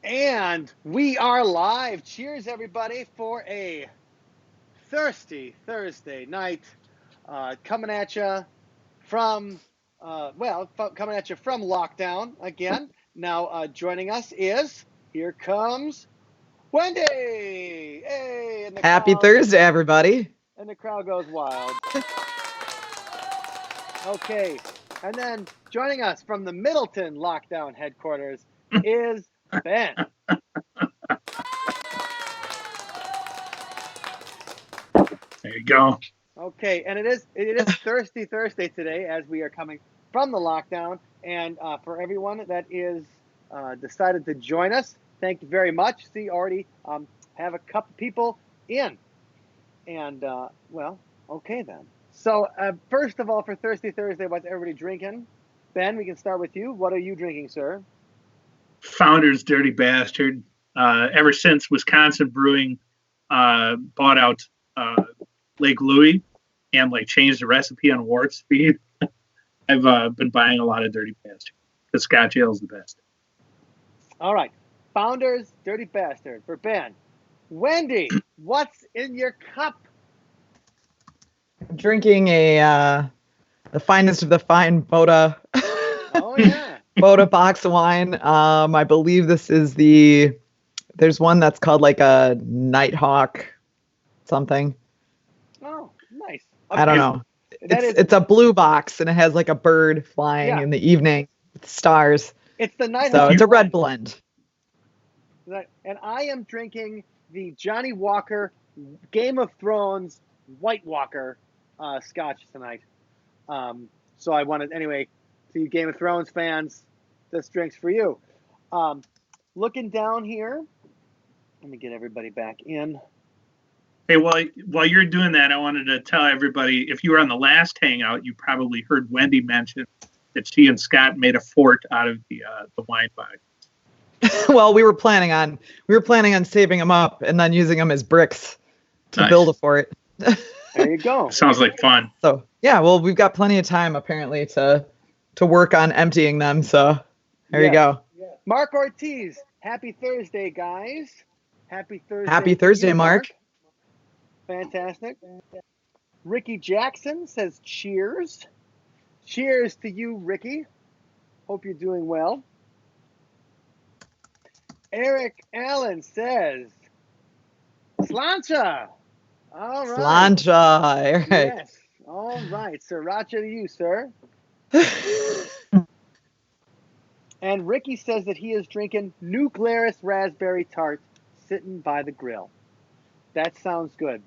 And we are live. Cheers, everybody, for a thirsty Thursday night. Coming at you from, coming at you from lockdown again. Now, joining us is, here comes Wendy. Hey, Happy Thursday, everybody. And the crowd goes wild. Okay, and then joining us from the Middleton lockdown headquarters is Ben. There you go. Okay, and it is Thirsty Thursday today as we are coming from the lockdown. And for everyone that is decided to join us, thank you very much. See, already have a couple people in. And, okay then. So first of all, for Thirsty Thursday, what's everybody drinking? Ben, we can start with you. What are you drinking, sir? Founder's Dirty Bastard. Ever since Wisconsin Brewing bought out Lake Louie and changed the recipe on Wart Speed, I've been buying a lot of Dirty Bastard because Scotch Ale is the best. All right, Founder's Dirty Bastard for Ben. Wendy, what's in your cup? I'm drinking the finest of the fine Boda. Oh yeah. Boda box of wine. I believe this is there's one that's called a Nighthawk something. Oh, nice. I don't know. It's a blue box and it has a bird flying in the evening with stars. It's the Nighthawk. So it's a red blend. And I am drinking the Johnny Walker Game of Thrones White Walker Scotch tonight. So I wanted, anyway, to you Game of Thrones fans, this drink's for you. Looking down here, let me get everybody back in. Hey, while you're doing that, I wanted to tell everybody, if you were on the last hangout, you probably heard Wendy mention that she and Scott made a fort out of the wine box. Well, we were planning on saving them up and then using them as bricks to build a fort. There you go. Sounds like fun. So yeah, well, we've got plenty of time apparently to work on emptying them. So there you go. Yeah. Mark Ortiz, happy Thursday, guys. Happy Thursday. Happy Thursday, Mark. Fantastic. Ricky Jackson says cheers. Cheers to you, Ricky. Hope you're doing well. Eric Allen says Slancha. All right. Slancha, Eric. Yes. All right. Sriracha to you, sir. And Ricky says that he is drinking New Glarus Raspberry Tart sitting by the grill. That sounds good.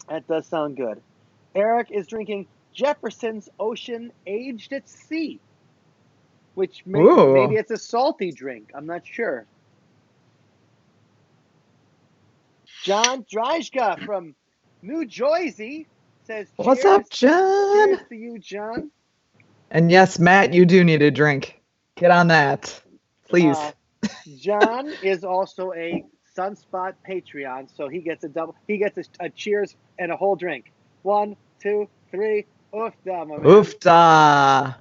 That does sound good. Eric is drinking Jefferson's Ocean Aged at Sea, which maybe it's a salty drink. I'm not sure. John Dryzka from New Jersey says, cheers. What's up, John? Cheers to you, John. And yes, Matt, you do need a drink. Get on that, please. John is also a Sunspot Patreon, so he gets a double. He gets a cheers and a whole drink. 1, 2, 3. Oofda, my man. Oofda.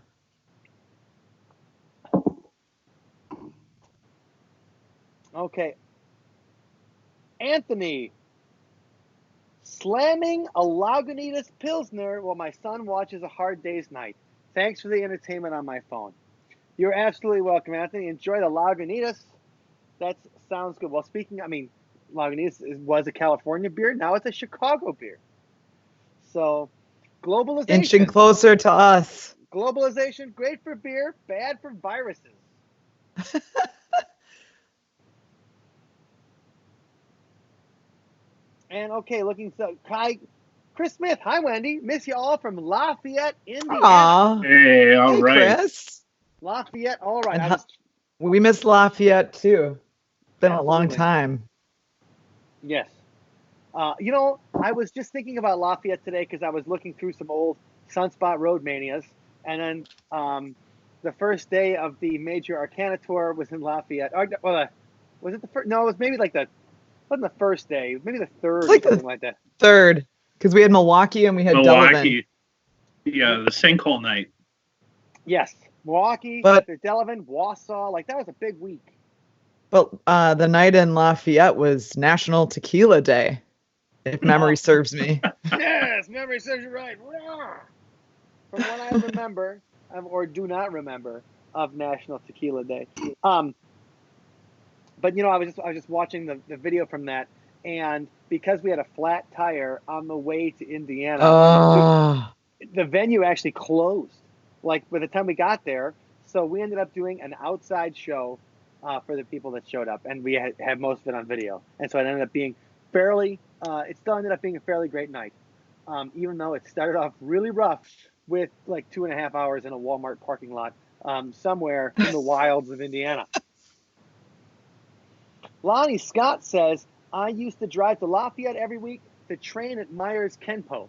Okay. Anthony, slamming a Lagunitas Pilsner while my son watches A Hard Day's Night. Thanks for the entertainment on my phone. You're absolutely welcome, Anthony. Enjoy the Lagunitas. That sounds good. Well, Lagunitas was a California beer. Now it's a Chicago beer. So, globalization. Inching closer to us. Globalization, great for beer, bad for viruses. And okay, Chris Smith. Hi, Wendy. Miss you all from Lafayette, Indiana. Aww. Hey, all right. Chris. Lafayette, all right. We miss Lafayette too. Been a long time. Yes. I was just thinking about Lafayette today because I was looking through some old Sunspot Road Manias, and then the first day of the Major Arcana Tour was in Lafayette. Was it the first? No, it was maybe wasn't the first day. Maybe the third or something like that. Third, because we had Milwaukee and we had Milwaukee. Yeah, the sinkhole night. Yes. Milwaukee, Delavan, Wausau, that was a big week. But the night in Lafayette was National Tequila Day, if memory serves me. Yes, memory serves you right. From what I remember, or do not remember, of National Tequila Day. But I was just watching the video from that, and because we had a flat tire on the way to Indiana, the venue actually closed. Like by the time we got there, so we ended up doing an outside show for the people that showed up, and we had most of it on video, and so it ended up being fairly. It still ended up being a fairly great night, even though it started off really rough with like 2.5 hours in a Walmart parking lot somewhere in the wilds of Indiana. Lonnie Scott says, I used to drive to Lafayette every week to train at Myers Kenpo.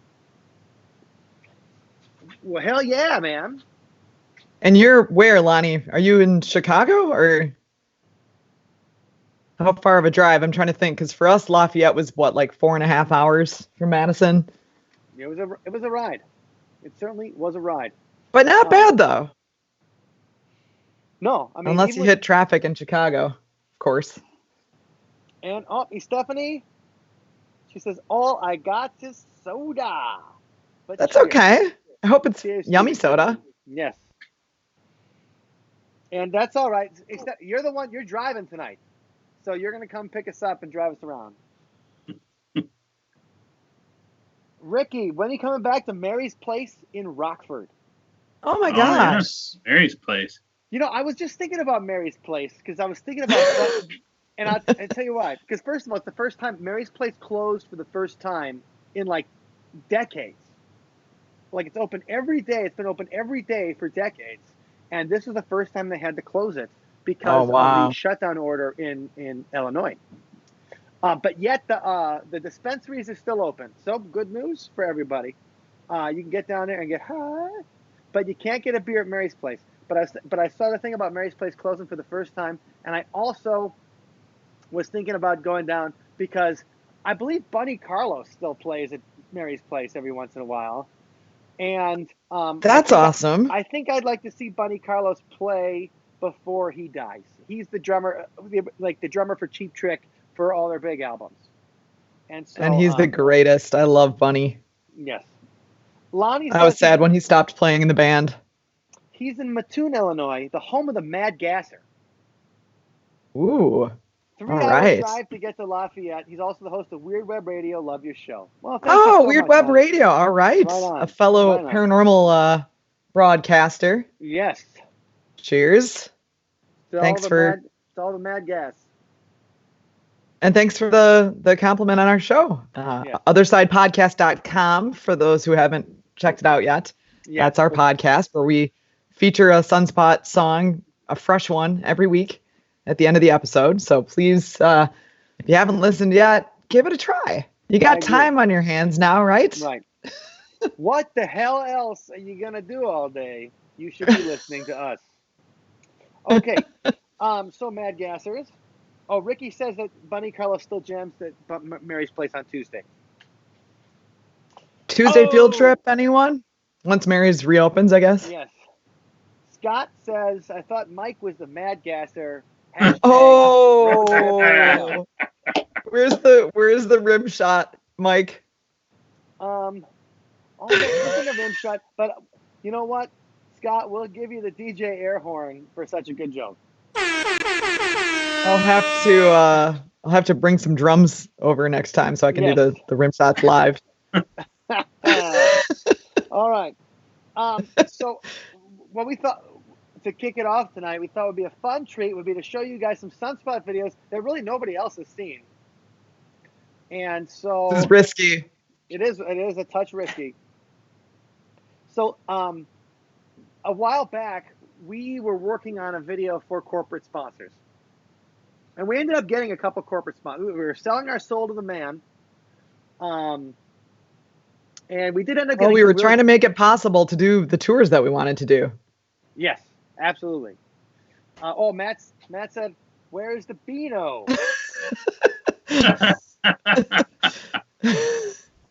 Well, hell yeah, man. And you're where, Lonnie? Are you in Chicago, or how far of a drive? I'm trying to think, because for us, Lafayette was what, like 4.5 hours from Madison? It was a ride. It certainly was a ride. But not bad, though. No, I mean, unless you hit traffic in Chicago, of course. And Stephanie, she says, all I got is soda. But that's cheers. Okay. I hope it's yummy soda. Yes. And that's all right. Except you're the one, you're driving tonight. So you're going to come pick us up and drive us around. Ricky, when are you coming back to Mary's Place in Rockford? Oh my gosh. Yes. Mary's Place. I was just thinking about Mary's Place because I was thinking about and I'll tell you why. Because first of all, it's the first time Mary's Place closed for the first time in like decades. Like it's open every day. It's been open every day for decades. And this was the first time they had to close it because of the shutdown order in Illinois. But yet the dispensaries are still open. So good news for everybody. You can get down there and get high, but you can't get a beer at Mary's Place. But I saw the thing about Mary's Place closing for the first time, and I also was thinking about going down because I believe Bunny Carlos still plays at Mary's Place every once in a while. And that's awesome. I think I'd like to see Bunny Carlos play before he dies. He's the drummer, like the drummer for Cheap Trick for all their big albums. And he's the greatest. I love Bunny. Yes. I was sad when he stopped playing in the band. He's in Mattoon, Illinois, the home of the Mad Gasser. Ooh. 3-hour drive to get to Lafayette. He's also the host of Weird Web Radio. Love your show. Well, Weird Web Radio. All right. A fellow paranormal broadcaster. Yes. Cheers. Thanks for all the Mad Gas. And thanks for the compliment on our show. Othersidepodcast.com for those who haven't checked it out yet. Yeah. That's our podcast where we feature a Sunspot song, a fresh one, every week at the end of the episode. So please, if you haven't listened yet, give it a try. You got time on your hands now, right? Right. What the hell else are you going to do all day? You should be listening to us. Okay. So Mad Gassers. Oh, Ricky says that Bunny Carlos still jams at Mary's Place on Tuesday. Tuesday field trip, anyone? Once Mary's reopens, I guess. Yes. Scott says, I thought Mike was the Mad Gasser. Oh, where's the rim shot, Mike? Also looking at rim shot, but you know what, Scott, we'll give you the DJ air horn for such a good joke. I'll have to bring some drums over next time so I can do the rim shots live. All right. So what we thought to kick it off tonight, we thought would be a fun treat would be to show you guys some Sunspot videos that really nobody else has seen. And so this is risky. It is a touch risky. So a while back, we were working on a video for corporate sponsors. And we ended up getting a couple corporate sponsors. We were selling our soul to the man. And we did end up getting... we were trying to make it possible to do the tours that we wanted to do. Yes, absolutely. Matt said, where's the Beano?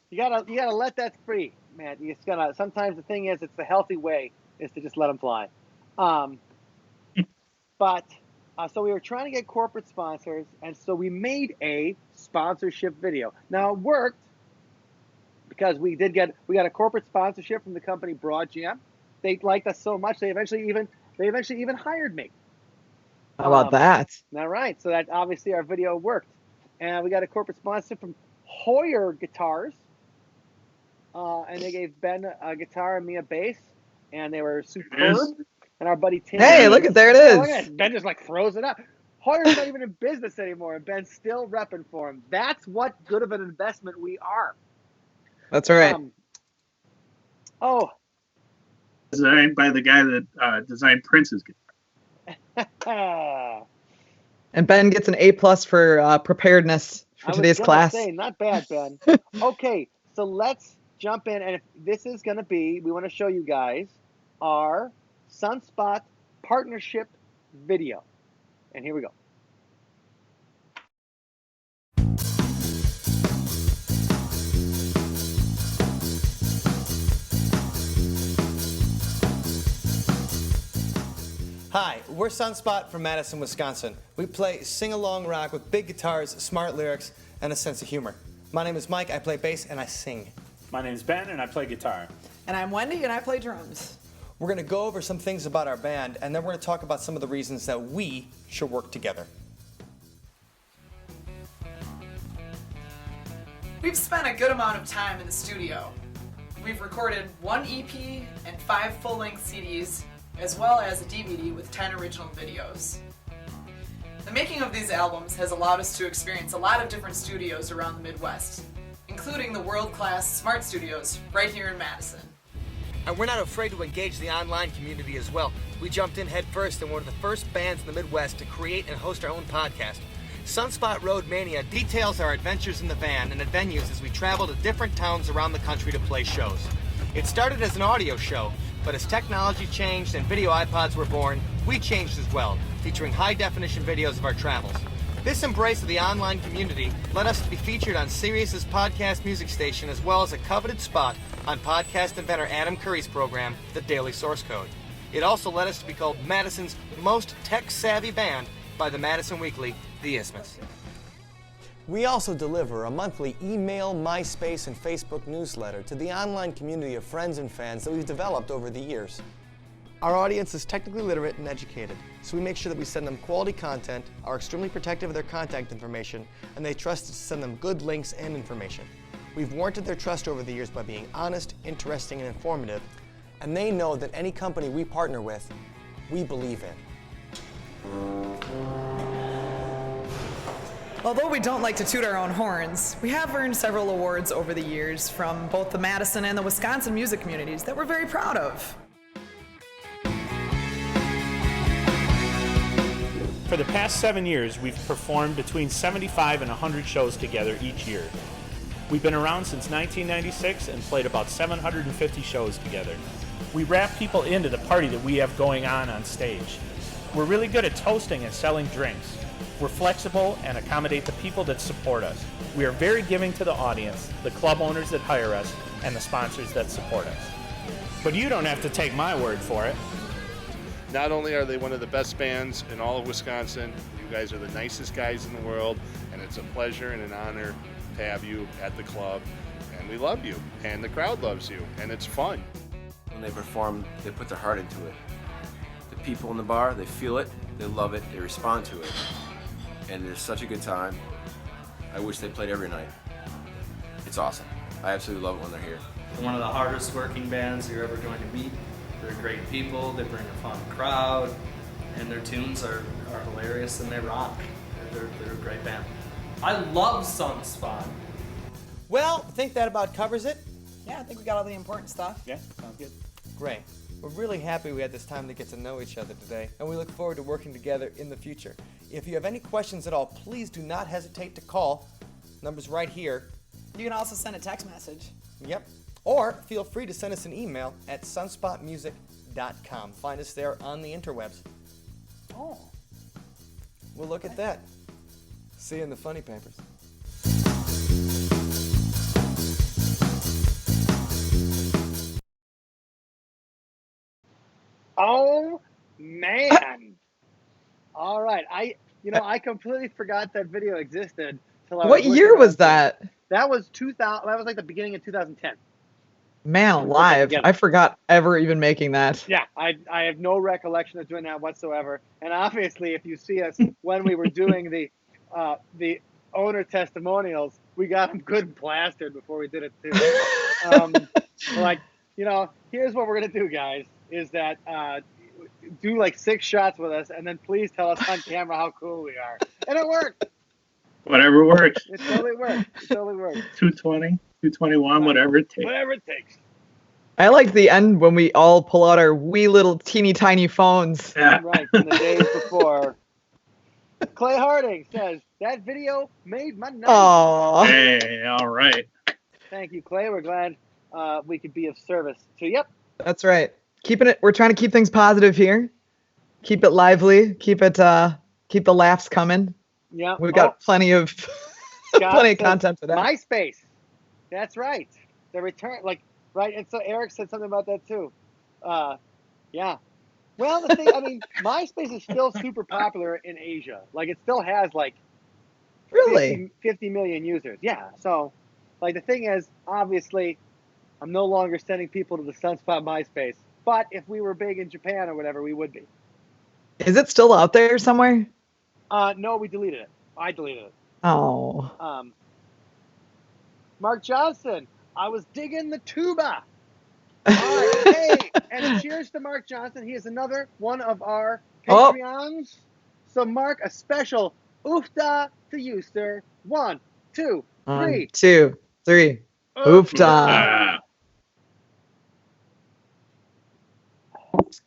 You gotta let that free, Matt. You just gotta. Sometimes the thing is, it's the healthy way is to just let them fly. But So we were trying to get corporate sponsors, and so we made a sponsorship video. Now it worked because we got a corporate sponsorship from the company Broadjam. They liked us so much they eventually even hired me. How about that? All right, so that obviously our video worked, and we got a corporate sponsorship from Hoyer Guitars, and they gave Ben a guitar and me a bass, and they were superb. And our buddy Tim. Hey, look at there it is. Look at it. Ben just like throws it up. Hoyer's not even in business anymore, and Ben's still repping for him. That's what good of an investment we are. That's right. Designed by the guy that designed Prince's guitar. And Ben gets an A+ for preparedness for today's class. Say, not bad, Ben. Okay, so let's jump in, and if this is going to be, we want to show you guys our Sunspot partnership video. And here we go. Hi, we're Sunspot from Madison, Wisconsin. We play sing-along rock with big guitars, smart lyrics, and a sense of humor. My name is Mike, I play bass and I sing. My name is Ben and I play guitar. And I'm Wendy and I play drums. We're going to go over some things about our band, and then we're going to talk about some of the reasons that we should work together. We've spent a good amount of time in the studio. We've recorded 1 EP and 5 full-length CDs, as well as a DVD with 10 original videos. The making of these albums has allowed us to experience a lot of different studios around the Midwest, including the world-class Smart Studios right here in Madison. And we're not afraid to engage the online community as well. We jumped in head first and were one of the first bands in the Midwest to create and host our own podcast. Sunspot Road Mania details our adventures in the van and at venues as we travel to different towns around the country to play shows. It started as an audio show, but as technology changed and video iPods were born, we changed as well, featuring high-definition videos of our travels. This embrace of the online community led us to be featured on Sirius's podcast music station, as well as a coveted spot on podcast inventor Adam Curry's program, The Daily Source Code. It also led us to be called Madison's most tech-savvy band by the Madison Weekly, The Isthmus. We also deliver a monthly email, MySpace, and Facebook newsletter to the online community of friends and fans that we've developed over the years. Our audience is technically literate and educated, so we make sure that we send them quality content, are extremely protective of their contact information, and they trust us to send them good links and information. We've warranted their trust over the years by being honest, interesting, and informative, and they know that any company we partner with, we believe in. Although we don't like to toot our own horns, we have earned several awards over the years from both the Madison and the Wisconsin music communities that we're very proud of. For the past 7 years, we've performed between 75 and 100 shows together each year. We've been around since 1996 and played about 750 shows together. We wrap people into the party that we have going on stage. We're really good at toasting and selling drinks. We're flexible and accommodate the people that support us. We are very giving to the audience, the club owners that hire us, and the sponsors that support us. But you don't have to take my word for it. Not only are they one of the best bands in all of Wisconsin, you guys are the nicest guys in the world, and it's a pleasure and an honor to have you at the club. And we love you, and the crowd loves you, and it's fun. When they perform, they put their heart into it. The people in the bar, they feel it, they love it, they respond to it. And it's such a good time. I wish they played every night. It's awesome. I absolutely love it when they're here. They're one of the hardest working bands you're ever going to meet. They're great people, they bring a fun crowd, and their tunes are hilarious and they rock. They're a great band. I love Sunspot. Well, I think that about covers it. Yeah, I think we got all the important stuff. Yeah, sounds good. Great. We're really happy we had this time to get to know each other today, and we look forward to working together in the future. If you have any questions at all, please do not hesitate to call. Number's right here. You can also send a text message. Yep. Or feel free to send us an email at sunspotmusic.com. Find us there on the interwebs. Oh. We'll look at that. See you in the funny papers. Oh, man. All right. I completely forgot that video existed. What year was that? That was 2000. That was like the beginning of 2010. Man alive, I forgot ever even making that. Yeah, I have no recollection of doing that whatsoever. And obviously, if you see us when we were doing the owner testimonials, we got them good and plastered before we did it too. Here's what we're gonna do, guys, is that do like 6 shots with us, and then please tell us on camera how cool we are. And it worked. Whatever works. It totally worked. 220, 221, whatever it takes. Whatever it takes. I like the end when we all pull out our wee little teeny tiny phones. Yeah. Right, from the days before. Clay Harding says, that video made my night. Aww. Hey, all right. Thank you, Clay. We're glad we could be of service. So, yep. That's right. We're trying to keep things positive here. Keep it lively. Keep the laughs coming. Yeah. We've got plenty of content for that. MySpace. That's right. The return, right. And so Eric said something about that too. Yeah. Well, the thing, MySpace is still super popular in Asia. It still has really 50 million users. Yeah. So, the thing is, obviously, I'm no longer sending people to the Sunspot MySpace. But if we were big in Japan or whatever, we would be. Is it still out there somewhere? No, we deleted it. I deleted it. Oh. Mark Johnson, I was digging the tuba. All right, hey, and cheers to Mark Johnson. He is another one of our Patreons. So, Mark, a special oofda to you, sir. 1, 2, 3. 1, 2, 3. Oofda.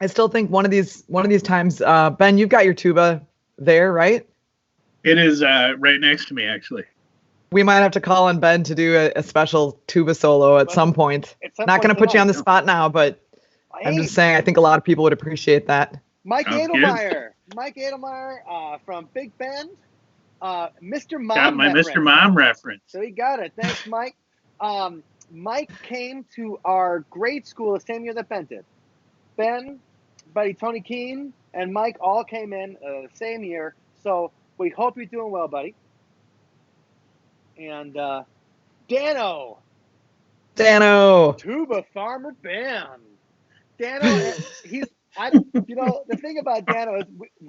I still think one of these times, Ben, you've got your tuba there, right? It is right next to me, actually. We might have to call on Ben to do a special tuba solo at some point. Not going to put you on the spot now, but I'm just saying I think a lot of people would appreciate that. Mike Edelmeyer. Mike Edelmeyer from Big Bend. Mr. Mom. Got my Mr. Mom reference. So he got it. Thanks, Mike. Mike came to our grade school the same year that Ben did. Ben, buddy Tony Keene, and Mike all came in the same year. So we hope you're doing well, buddy. And Dano. Tuba Farmer Ben. Dano, the thing about Dano is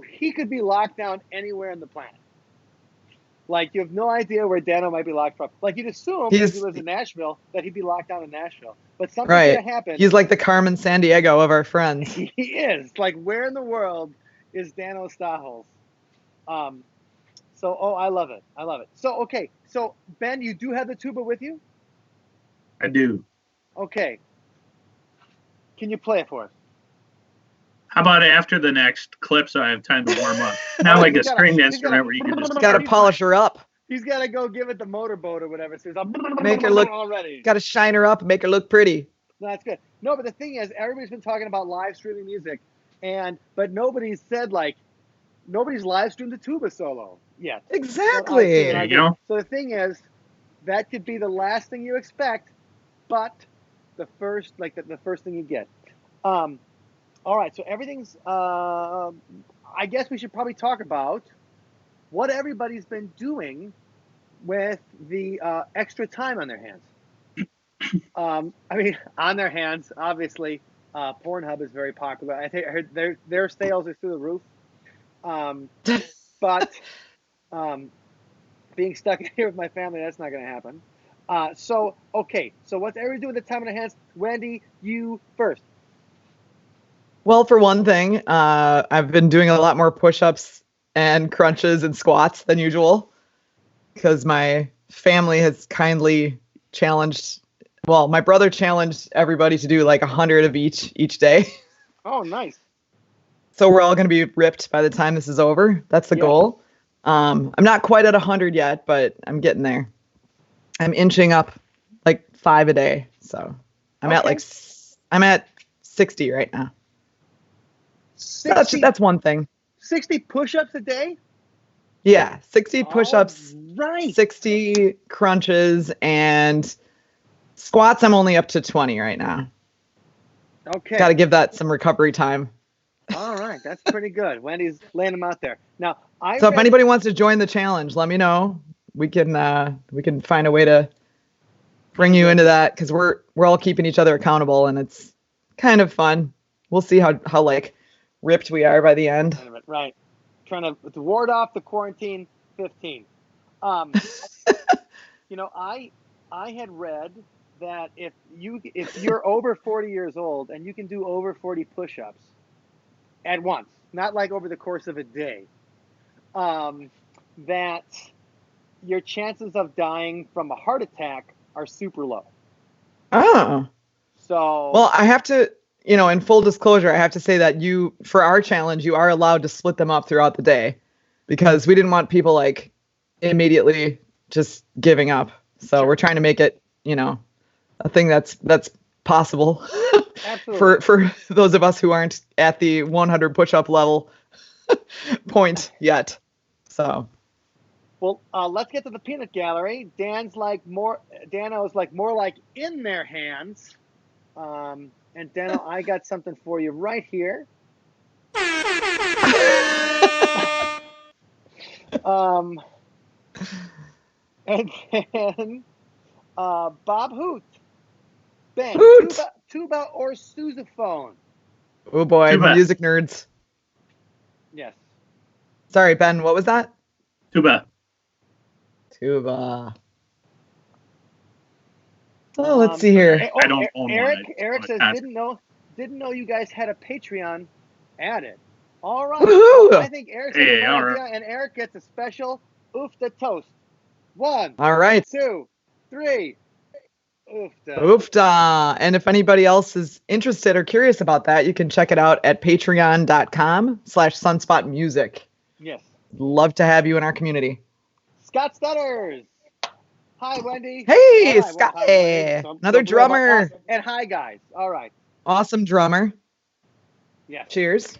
he could be locked down anywhere on the planet. You have no idea where Dano might be locked from. You'd assume if he lives in Nashville that he'd be locked down in Nashville. But something's going to happen. He's like the Carmen Sandiego of our friends. He is. Where in the world is Dano Stajos? I love it. So, okay. So, Ben, you do have the tuba with you? I do. Okay. Can you play it for us? How about after the next clip so I have time to warm up? Not like a string instrument where you can just... Got to polish her up. He's got to go give it the motorboat or whatever. So make her look... already. Got to shine her up, make her look pretty. No, that's good. No, but the thing is, everybody's been talking about live streaming music, but nobody's said, nobody's live streamed the tuba solo yet. Exactly. There you go. So the thing is, that could be the last thing you expect, but the first thing you get. All right, so everything's. I guess we should probably talk about what everybody's been doing with the extra time on their hands. On their hands, obviously, Pornhub is very popular. I heard their sales are through the roof. But being stuck in here with my family, that's not going to happen. So what's everybody doing with the time on their hands? Wendy, you first. Well, for one thing, I've been doing a lot more push-ups and crunches and squats than usual because my family has kindly challenged. Well, my brother challenged everybody to do 100 of each day. Oh, nice. So we're all going to be ripped by the time this is over. That's the goal. I'm not quite at 100 yet, but I'm getting there. I'm inching up 5 a day. So I'm at 60 right now. 60, that's one thing. 60 push-ups a day? Yeah, 60 push-ups, right. 60 crunches, and squats I'm only up to 20 right now. Okay. Got to give that some recovery time. All right. right, that's pretty good. Wendy's laying them out there. Now, So if anybody wants to join the challenge, let me know. We can find a way to bring you into that, because we're all keeping each other accountable, and it's kind of fun. We'll see how like ripped we are by the end. Right. Trying to ward off the quarantine 15. You know, I had read that if you're over 40 years old and you can do over 40 push-ups at once, not like over the course of a day, that your chances of dying from a heart attack are super low. Oh. So. Well, I have to, in full disclosure, I have to say that for our challenge, you are allowed to split them up throughout the day, because we didn't want people like immediately just giving up. So we're trying to make it, a thing that's possible for those of us who aren't at the 100 push-up level point yet. So. Well, let's get to the peanut gallery. Dano's like more like in their hands. And Dano, I got something for you right here. And then Bob Hoot. Ben, tuba or sousaphone? Oh boy, Tuba. Music nerds. Yes. Sorry, Ben, what was that? Tuba. Tuba. Oh, let's see here. I don't own Eric. one. Eric says didn't know you guys had a Patreon added. All right. Woohoo! I think Eric's a good idea, and Eric gets a special oofta toast. 1. All right. 2, 3. Oofta. Oofta. And if anybody else is interested or curious about that, you can check it out at patreon.com/sunspotmusic. Yes. Love to have you in our community. Scott Stutters. Hi, Wendy. Hey, All right, Scott. well, Hey, another drummer. And hi, guys. All right. Awesome drummer. Yeah. Cheers.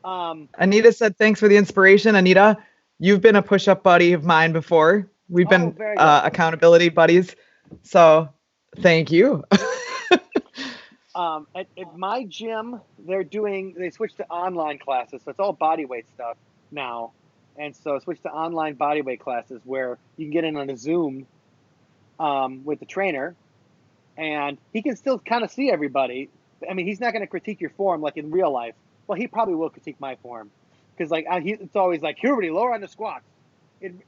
Anita said, thanks for the inspiration. Anita, you've been a push-up buddy of mine before. We've been accountability buddies. So thank you. At my gym, they switched to online classes. So it's all body weight stuff now. And so I switched to online body weight classes where you can get in on a Zoom with the trainer, and he can still kind of see everybody. I mean, he's not going to critique your form like in real life. Well, he probably will critique my form, because it's always like, everybody lower on the squats.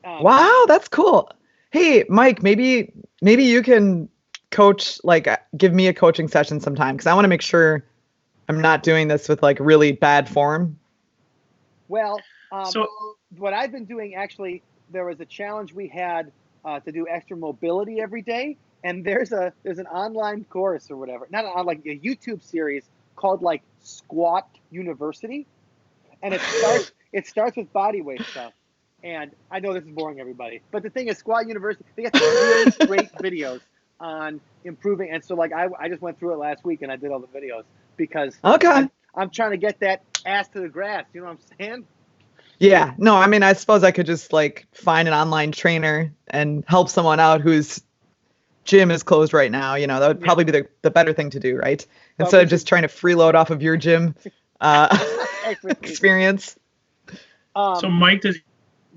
Wow, that's cool. Hey, Mike, maybe you can coach, like give me a coaching session sometime, because I want to make sure I'm not doing this with like really bad form. Well, what I've been doing, actually, there was a challenge we had to do extra mobility every day, and there's an online course or whatever, not like a YouTube series called like Squat University, and it starts with body weight stuff. And I know this is boring everybody, but the thing is, Squat University, they got some really great videos on improving, and so like I just went through it last week and I did all the videos because I'm trying to get that ass to the grass. You know what I'm saying? Yeah, no, I mean, I suppose I could just like find an online trainer and help someone out whose gym is closed right now. That would probably be the better thing to do, right? Instead of just trying to freeload off of your gym experience. So Mike,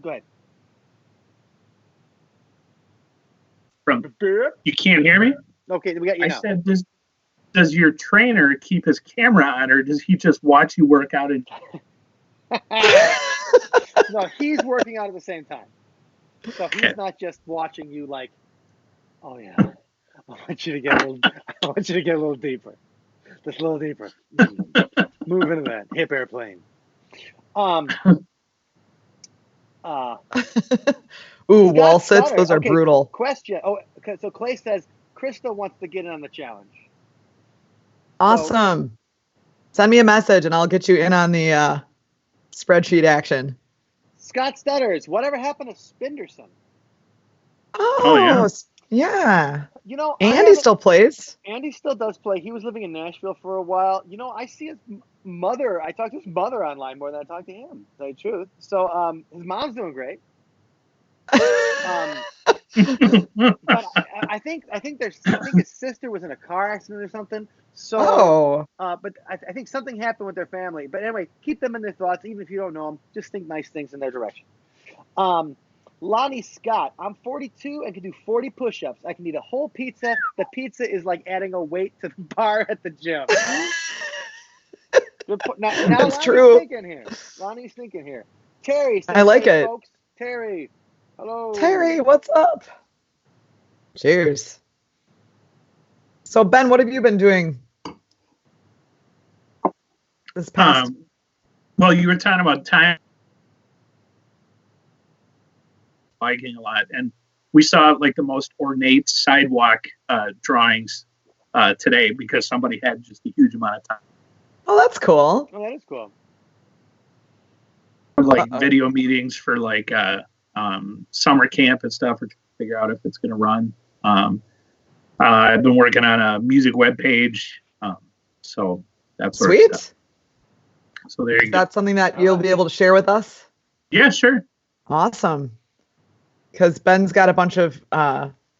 go ahead. You can't hear me? Okay, we got you now. I said, does your trainer keep his camera on, or does he just watch you work out? No, he's working out at the same time. So he's not just watching you like, oh yeah, I want you to get a little deeper. Just a little deeper. Move into that hip airplane. Ooh, wall sits, those are brutal. Question. Oh, okay, so Clay says Krista wants to get in on the challenge. Awesome. Send me a message and I'll get you in on the spreadsheet action. Scott Stutters, whatever happened to Spinderson? Oh yeah. Andy still plays. Andy still does play. He was living in Nashville for a while. I see his mother. I talked to his mother online more than I talked to him, to tell you the truth. So his mom's doing great. But I think his sister was in a car accident or something. So, but I think something happened with their family. But anyway, keep them in their thoughts, even if you don't know them. Just think nice things in their direction. Lonnie Scott, I'm 42 and can do 40 push-ups. I can eat a whole pizza. The pizza is like adding a weight to the bar at the gym. Now That's Lonnie's true. thinking here. Lonnie's thinking here. Terry says, I like hey, it. folks. Terry, hello. Terry, what's up? Cheers. So Ben, what have you been doing this past? Well, you were talking about time biking a lot, and we saw like the most ornate sidewalk drawings today because somebody had just a huge amount of time. Oh, that's cool. Oh, that is cool. Like video meetings for like summer camp and stuff, or to figure out if it's going to run. I've been working on a music webpage, so that's sweet. So there you go. Is that something that you'll be able to share with us? Yeah, sure. Awesome. Because Ben's got a bunch of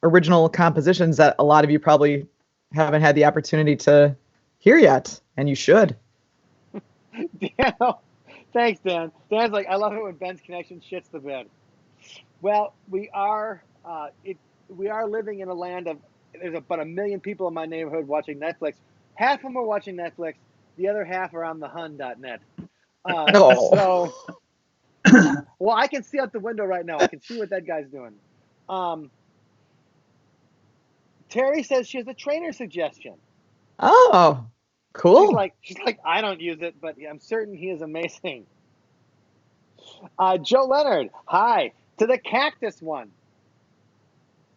original compositions that a lot of you probably haven't had the opportunity to hear yet, and you should. Dan, thanks, Dan. Dan's like, I love it when Ben's connection shits the bed. Well, we are living in a land of, there's about 1 million people in my neighborhood watching Netflix. Half of them are watching Netflix. The other half are on the hun.net. So, well, I can see out the window right now. I can see what that guy's doing. Terry says she has a trainer suggestion. Oh, cool. She's like, I don't use it, but I'm certain he is amazing. Joe Leonard, hi. To the cactus one.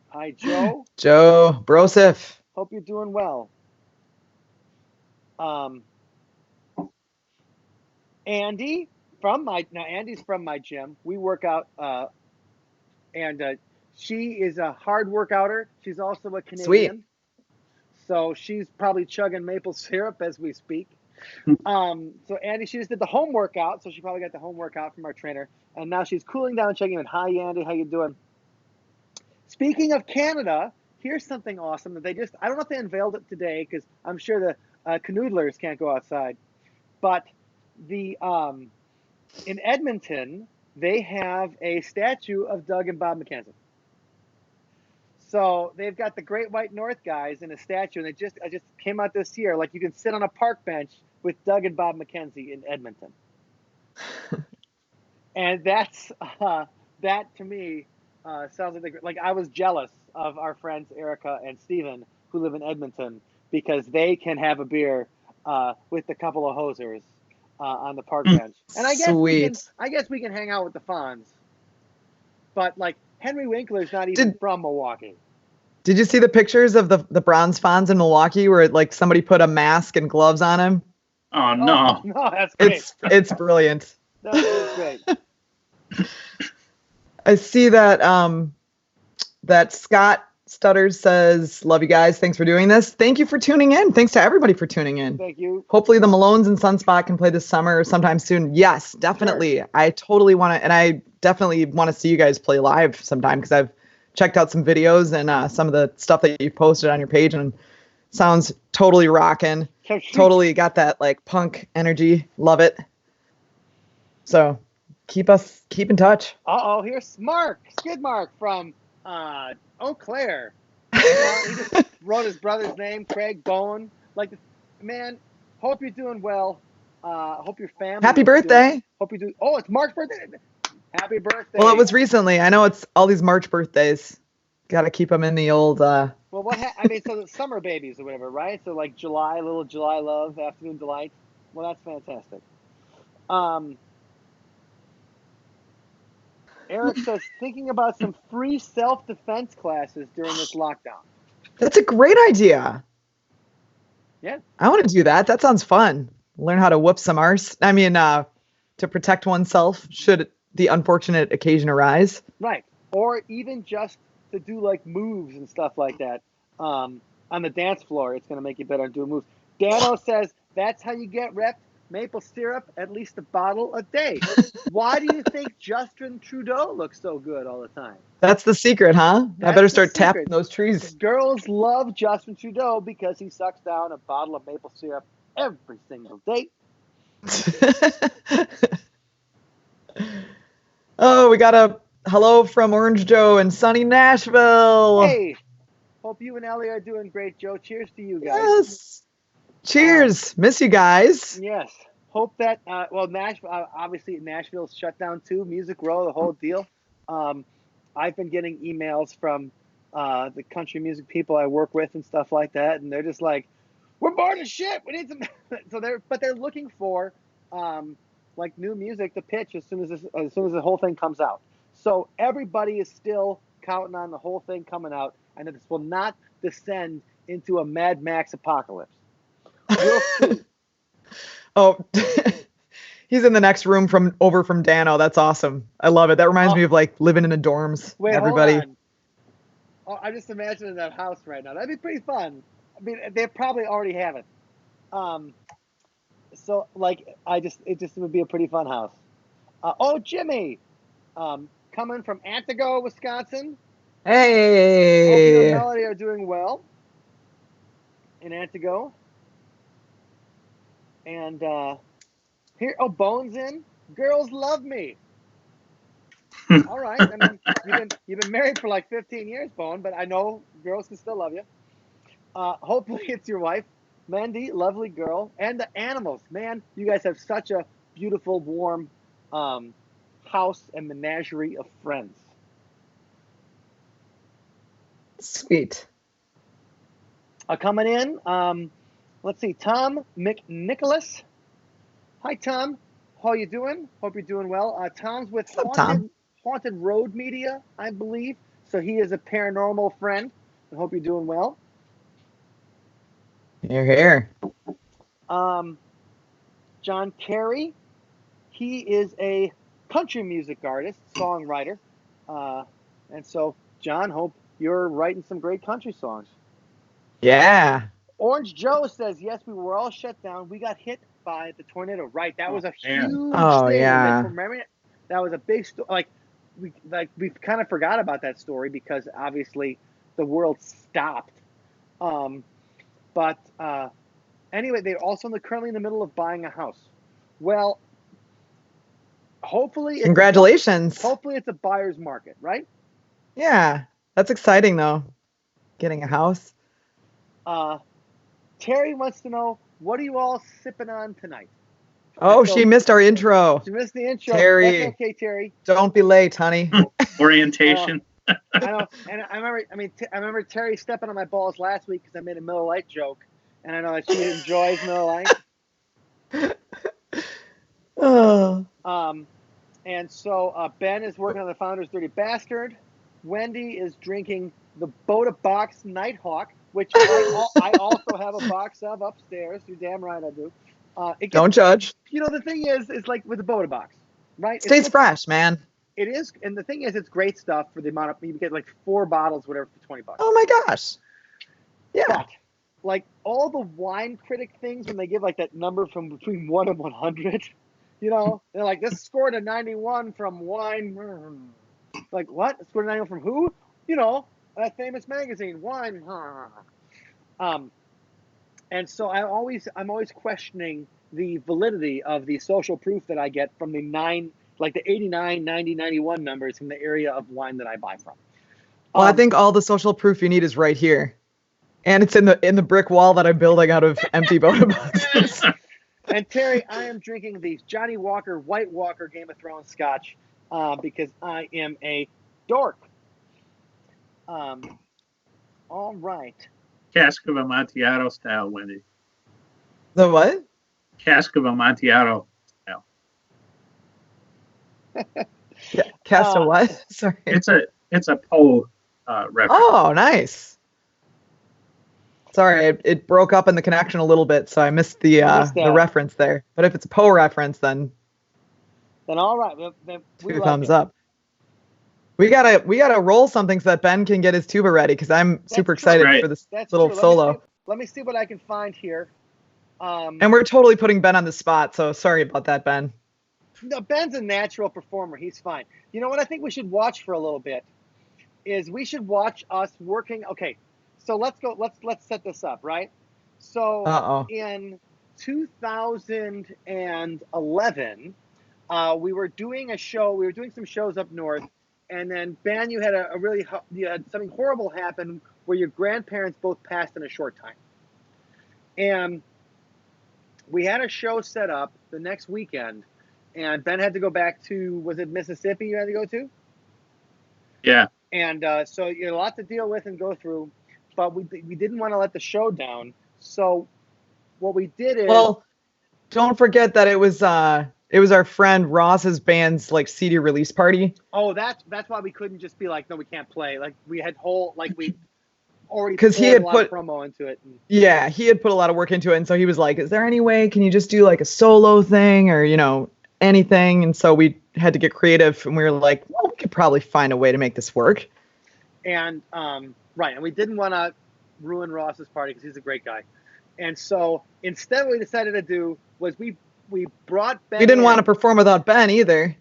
Hi, Joe. Joe Brosif. Hope you're doing well. Andy Andy's from my gym. We work out, and she is a hard workouter. She's also a Canadian. Sweet. So she's probably chugging maple syrup as we speak. So Andy, she just did the home workout, so she probably got the home workout from our trainer, and now she's cooling down, checking in. Hi, Andy, how you doing? Speaking of Canada, here's something awesome that I don't know if they unveiled it today, because I'm sure the canoodlers can't go outside, but in Edmonton, they have a statue of Doug and Bob McKenzie. So they've got the Great White North guys in a statue, and I just came out this year. Like, you can sit on a park bench with Doug and Bob McKenzie in Edmonton, and that to me sounds like I was jealous of our friends Erica and Steven who live in Edmonton because they can have a beer with a couple of hosers on the park bench, and I guess we can hang out with the Fonz, but like Henry Winkler's not even from Milwaukee. Did you see the pictures of the bronze Fonz in Milwaukee where like somebody put a mask and gloves on him? Oh no! No, that's great. It's brilliant. That's great. I see that that Scott Stutters says, "Love you guys. Thanks for doing this. Thank you for tuning in. Thanks to everybody for tuning in. Thank you. Hopefully the Malones and Sunspot can play this summer or sometime soon. Yes, definitely. Sure. I totally want to, and I definitely want to see you guys play live sometime because I've checked out some videos and some of the stuff that you posted on your page and sounds totally rocking. Totally got that like punk energy. Love it. So keep in touch. Here's Skid Mark from Eau Claire. He just wrote his brother's name, Craig Bowen. Like, man, hope you're doing well. Hope your family. Happy birthday. Hope you do. Oh, it's Mark's birthday. Happy birthday. Well, it was recently. I know it's all these March birthdays. Got to keep them in the old. Well, so the summer babies or whatever, right? So like July, little July love, afternoon delight. Well, that's fantastic. Eric says, thinking about some free self-defense classes during this lockdown. That's a great idea. Yeah. I want to do that. That sounds fun. Learn how to whoop some arse. I mean, to protect oneself should the unfortunate occasion arise. Right. Or even just to do like moves and stuff like that on the dance floor. It's going to make you better at doing moves. Dano says, that's how you get repped maple syrup, at least a bottle a day. Why do you think Justin Trudeau looks so good all the time? That's the secret, huh? I better start tapping secret. those trees. Girls love Justin Trudeau because he sucks down a bottle of maple syrup every single day. Oh, we got a hello from Orange Joe in sunny Nashville. Hey, hope you and Ellie are doing great, Joe. Cheers to you guys. Yes. Cheers. Miss you guys. Yes. Hope that, Nashville, obviously Nashville's shut down too. Music Row, the whole deal. I've been getting emails from the country music people I work with and stuff like that, and they're just like, "We're bored as shit. We need some." So they're looking for like new music to pitch as soon as the whole thing comes out. So everybody is still counting on the whole thing coming out, and that this will not descend into a Mad Max apocalypse. We'll see. Oh, he's in the next room from Dano. That's awesome. I love it. That reminds me of like living in the dorms. Wait, everybody. hold on. Oh, I'm just imagining that house right now. That'd be pretty fun. I mean, they probably already have it. So like, it just would be a pretty fun house. Jimmy, coming from Antigo, Wisconsin. Hey. Hope you and Melody are doing well in Antigo. And here, Bones in. Girls love me. All right. I mean, you've been married for like 15 years, Bone, but I know girls can still love you. Hopefully it's your wife, Mandy, lovely girl, and the animals. Man, you guys have such a beautiful, warm house and menagerie of friends. Sweet. Coming in, let's see, Tom McNicholas. Hi, Tom. How you doing? Hope you're doing well. Tom's with Haunted Road Media, I believe. So he is a paranormal friend. I hope you're doing well. You're here. John Carey. He is a country music artist, songwriter. And so, John, hope you're writing some great country songs. Yeah. Orange Joe says, yes, we were all shut down. We got hit by the tornado. Right. That was a huge thing. Yeah. Like, remember it? That was a big story. We kind of forgot about that story because obviously the world stopped. But anyway, they're also currently in the middle of buying a house. Well, hopefully, congratulations. Hopefully, it's a buyer's market, right? Yeah, that's exciting though. Getting a house. Terry wants to know, what are you all sipping on tonight? Oh, she missed our intro. She missed the intro. Terry. That's okay, Terry. Don't be late, honey. Orientation. I know, and I remember Terry stepping on my balls last week because I made a Miller Lite joke, and I know that she enjoys Miller Lite. Oh. And so Ben is working on the Founder's Dirty Bastard. Wendy is drinking the Boda Box Nighthawk, which I also have a box of upstairs. You're damn right I do. Don't judge. You know, the thing is, it's like with the Boda Box, right? Stays fresh, man. It is, and the thing is, it's great stuff for the amount of, you get like 4 bottles, whatever, for $20. Oh my gosh. Yeah. But, like all the wine critic things, when they give like that number from between 1 and 100, you know, they're like, this scored a 91 from Wine. Like, what? It scored a 91 from who? You know, that famous magazine, Wine. And so I'm always questioning the validity of the social proof that I get from the 89, 90, 91 numbers from the area of wine that I buy from. Well, I think all the social proof you need is right here. And it's in the brick wall that I'm building out of empty Boda boxes. And Terry, I am drinking the Johnny Walker White Walker Game of Thrones Scotch because I am a dork. All right. Cask of Amontillado style, Wendy. The what? Cask of Amontillado style. Yeah, cask of what? Sorry. It's a Poe reference. Oh, nice. Sorry, it broke up in the connection a little bit, so I missed the reference there. But if it's a Poe reference, then all right. Then we 2 thumbs up. We gotta roll something so that Ben can get his tuba ready because I'm super excited for this little solo. Let me see what I can find here. And we're totally putting Ben on the spot, so sorry about that, Ben. No, Ben's a natural performer. He's fine. You know what I think we should watch for a little bit is we should watch us working. Okay, so let's go. Let's set this up, right? So in 2011, we were doing a show. We were doing some shows up north, and then Ben, you had you had something horrible happen where your grandparents both passed in a short time, and we had a show set up the next weekend, and Ben had to go back to, was it Mississippi you had to go to? Yeah. And so you had a lot to deal with and go through, but we didn't want to let the show down. So what we did is, well, don't forget that it was our friend Ross's band's like CD release party. Oh, that's why we couldn't just be like, no, we can't play. Like we had we already because he had put promo into it. Yeah, he had put a lot of work into it, and so he was like, "Is there any way? Can you just do like a solo thing, or anything?" And so we had to get creative, and we were like, "Well, we could probably find a way to make this work." And right, and we didn't want to ruin Ross's party because he's a great guy. And so instead, what we decided to do was we brought Ben. We didn't want to perform without Ben either.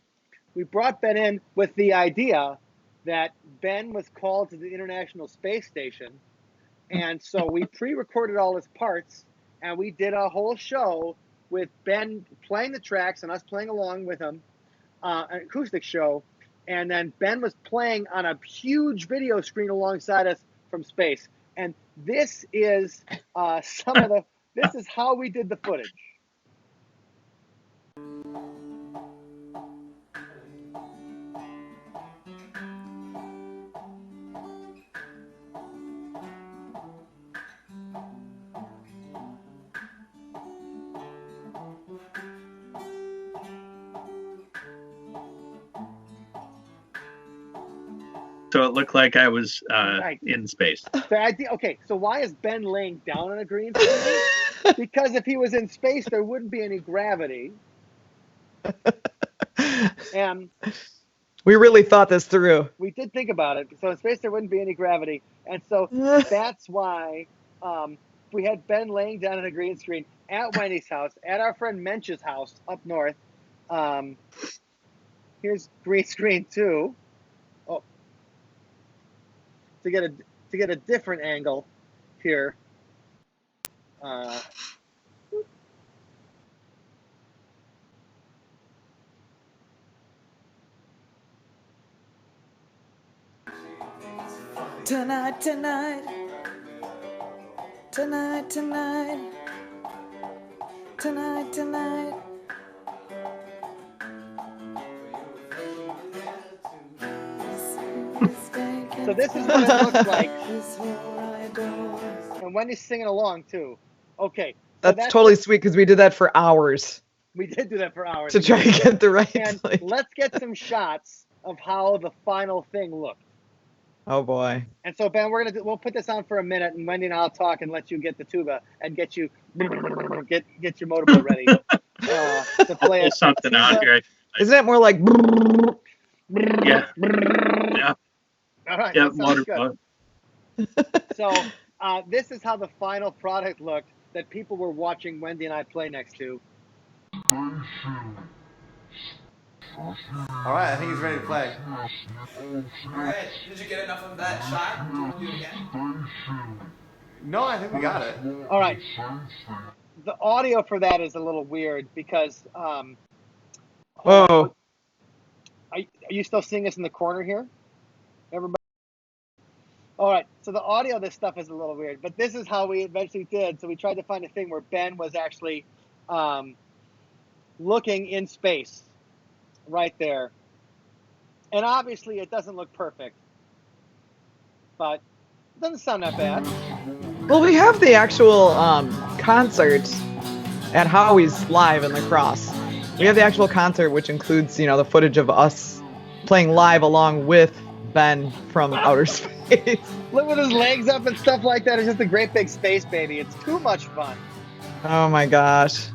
We brought Ben in with the idea that Ben was called to the International Space Station, and so we pre-recorded all his parts, and we did a whole show with Ben playing the tracks and us playing along with him, an acoustic show, and then Ben was playing on a huge video screen alongside us from space. And this is this is how we did the footage. So it looked like I was in space. The idea, okay, so why is Ben laying down on a green screen? Because if he was in space, there wouldn't be any gravity. And we really thought this through. We did think about it. So in space, there wouldn't be any gravity. And so that's why we had Ben laying down on a green screen at Wendy's house, at our friend Mensch's house up north. Here's green screen 2. To get a different angle here. Tonight, tonight, tonight, tonight, tonight, tonight. So this is what it looks like. And Wendy's singing along too. Okay. So that's totally sweet because we did that for hours. We did do that for hours. To try to get the right. And let's get some shots of how the final thing looked. Oh boy. And so Ben, we'll put this on for a minute, and Wendy and I'll talk and let you get the tuba and get your motorboat ready to play something out here. Isn't it more like? Yeah. Yeah. All right. Yeah, motorboat. So this is how the final product looked that people were watching Wendy and I play next to. All right, I think he's ready to play. Alright, did you get enough of that shot? Do you want to do it again? No, I think we got it. All right. The audio for that is a little weird because. Oh. Are you still seeing us in the corner here? Everybody? All right. So the audio of this stuff is a little weird, but this is how we eventually did. So we tried to find a thing where Ben was actually looking in space right there. And obviously it doesn't look perfect, but it doesn't sound that bad. Well, we have the actual concert at Howie's live in La Crosse. We have the actual concert, which includes, the footage of us playing live along with Ben from outer space. Look with his legs up and stuff like that. It's just a great big space baby. It's too much fun. Oh my gosh.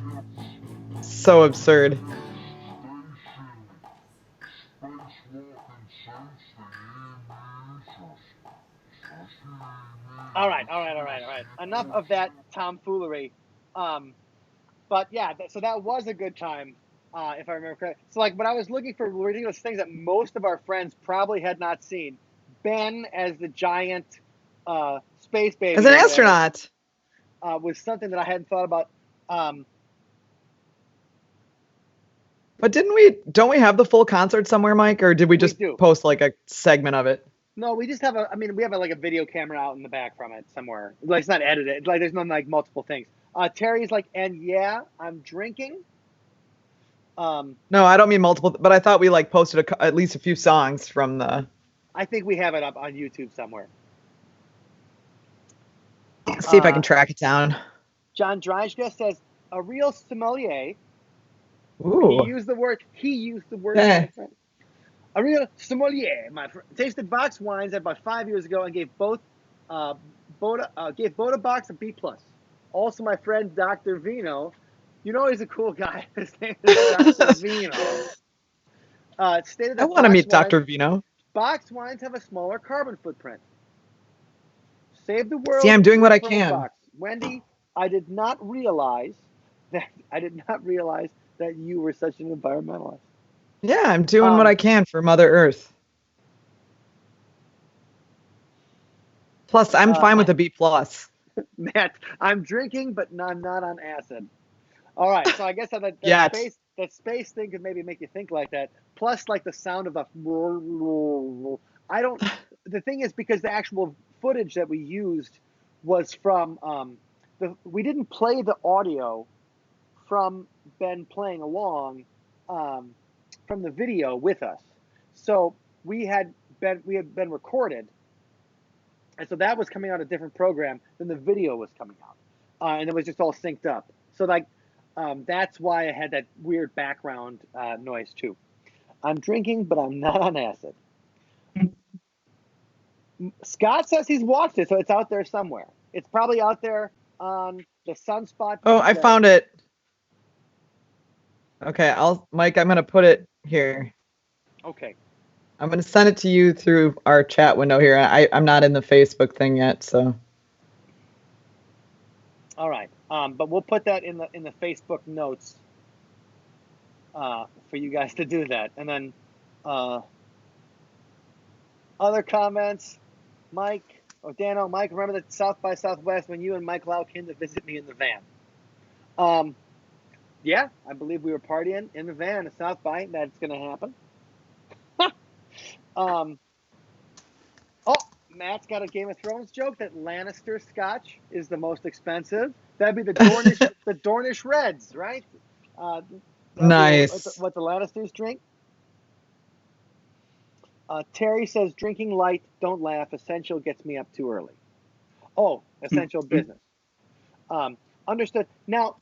So absurd. All right. Enough of that tomfoolery. But yeah, so that was a good time, if I remember correctly. So like when I was looking for ridiculous things that most of our friends probably had not seen, Ben as the giant space baby As an astronaut. was something that I hadn't thought about. But don't we have the full concert somewhere, Mike, or did we just post like a segment of it? No, we just have we have like a video camera out in the back from it somewhere. Like it's not edited. Like there's no like multiple things. Terry's like, and yeah, I'm drinking. No, I don't mean multiple, but I thought we like posted at least a few songs from the. I think we have it up on YouTube somewhere. See if I can track it down. John Dreishka says a real sommelier. Ooh. He used the word. Yeah. My friend. A real sommelier, my friend. Tasted box wines about 5 years ago and gave Boda Box a B+. Also, my friend Dr. Vino. You know he's a cool guy. His name is Dr. Vino. Stated that I want to meet Dr. Vino. Box wines have a smaller carbon footprint. Save the world. See, I'm doing what I can. Box. Wendy, I did not realize that you were such an environmentalist. Yeah, I'm doing what I can for Mother Earth. Plus, I'm fine with a B+. Matt, I'm drinking, but I'm not on acid. All right, so I guess that space thing could maybe make you think like that. Plus, like the sound of the the thing is, because the actual footage that we used was from we didn't play the audio from Ben playing along from the video with us. So we had been recorded, and so that was coming out a different program than the video was coming out, and it was just all synced up. So like that's why I had that weird background noise too. I'm drinking, but I'm not on acid. Scott says he's watched it, so it's out there somewhere. It's probably out there on the Sunspot. Oh, I found it. Okay, Mike, I'm gonna put it here. Okay. I'm gonna send it to you through our chat window here. I'm not in the Facebook thing yet, so. All right, but we'll put that in the Facebook notes for you guys to do that, and then other comments. Mike or Dano, Mike, remember that South by Southwest when you and Mike Lau came to visit me in the van? Yeah, I believe we were partying in the van at South by. That's going to happen. Oh, Matt's got a Game of Thrones joke that Lannister Scotch is the most expensive. That'd be the Dornish Reds, right? Nice. What the Lannisters drink. Terry says, drinking light, don't laugh. Essential gets me up too early. Oh, essential business. Understood. Now,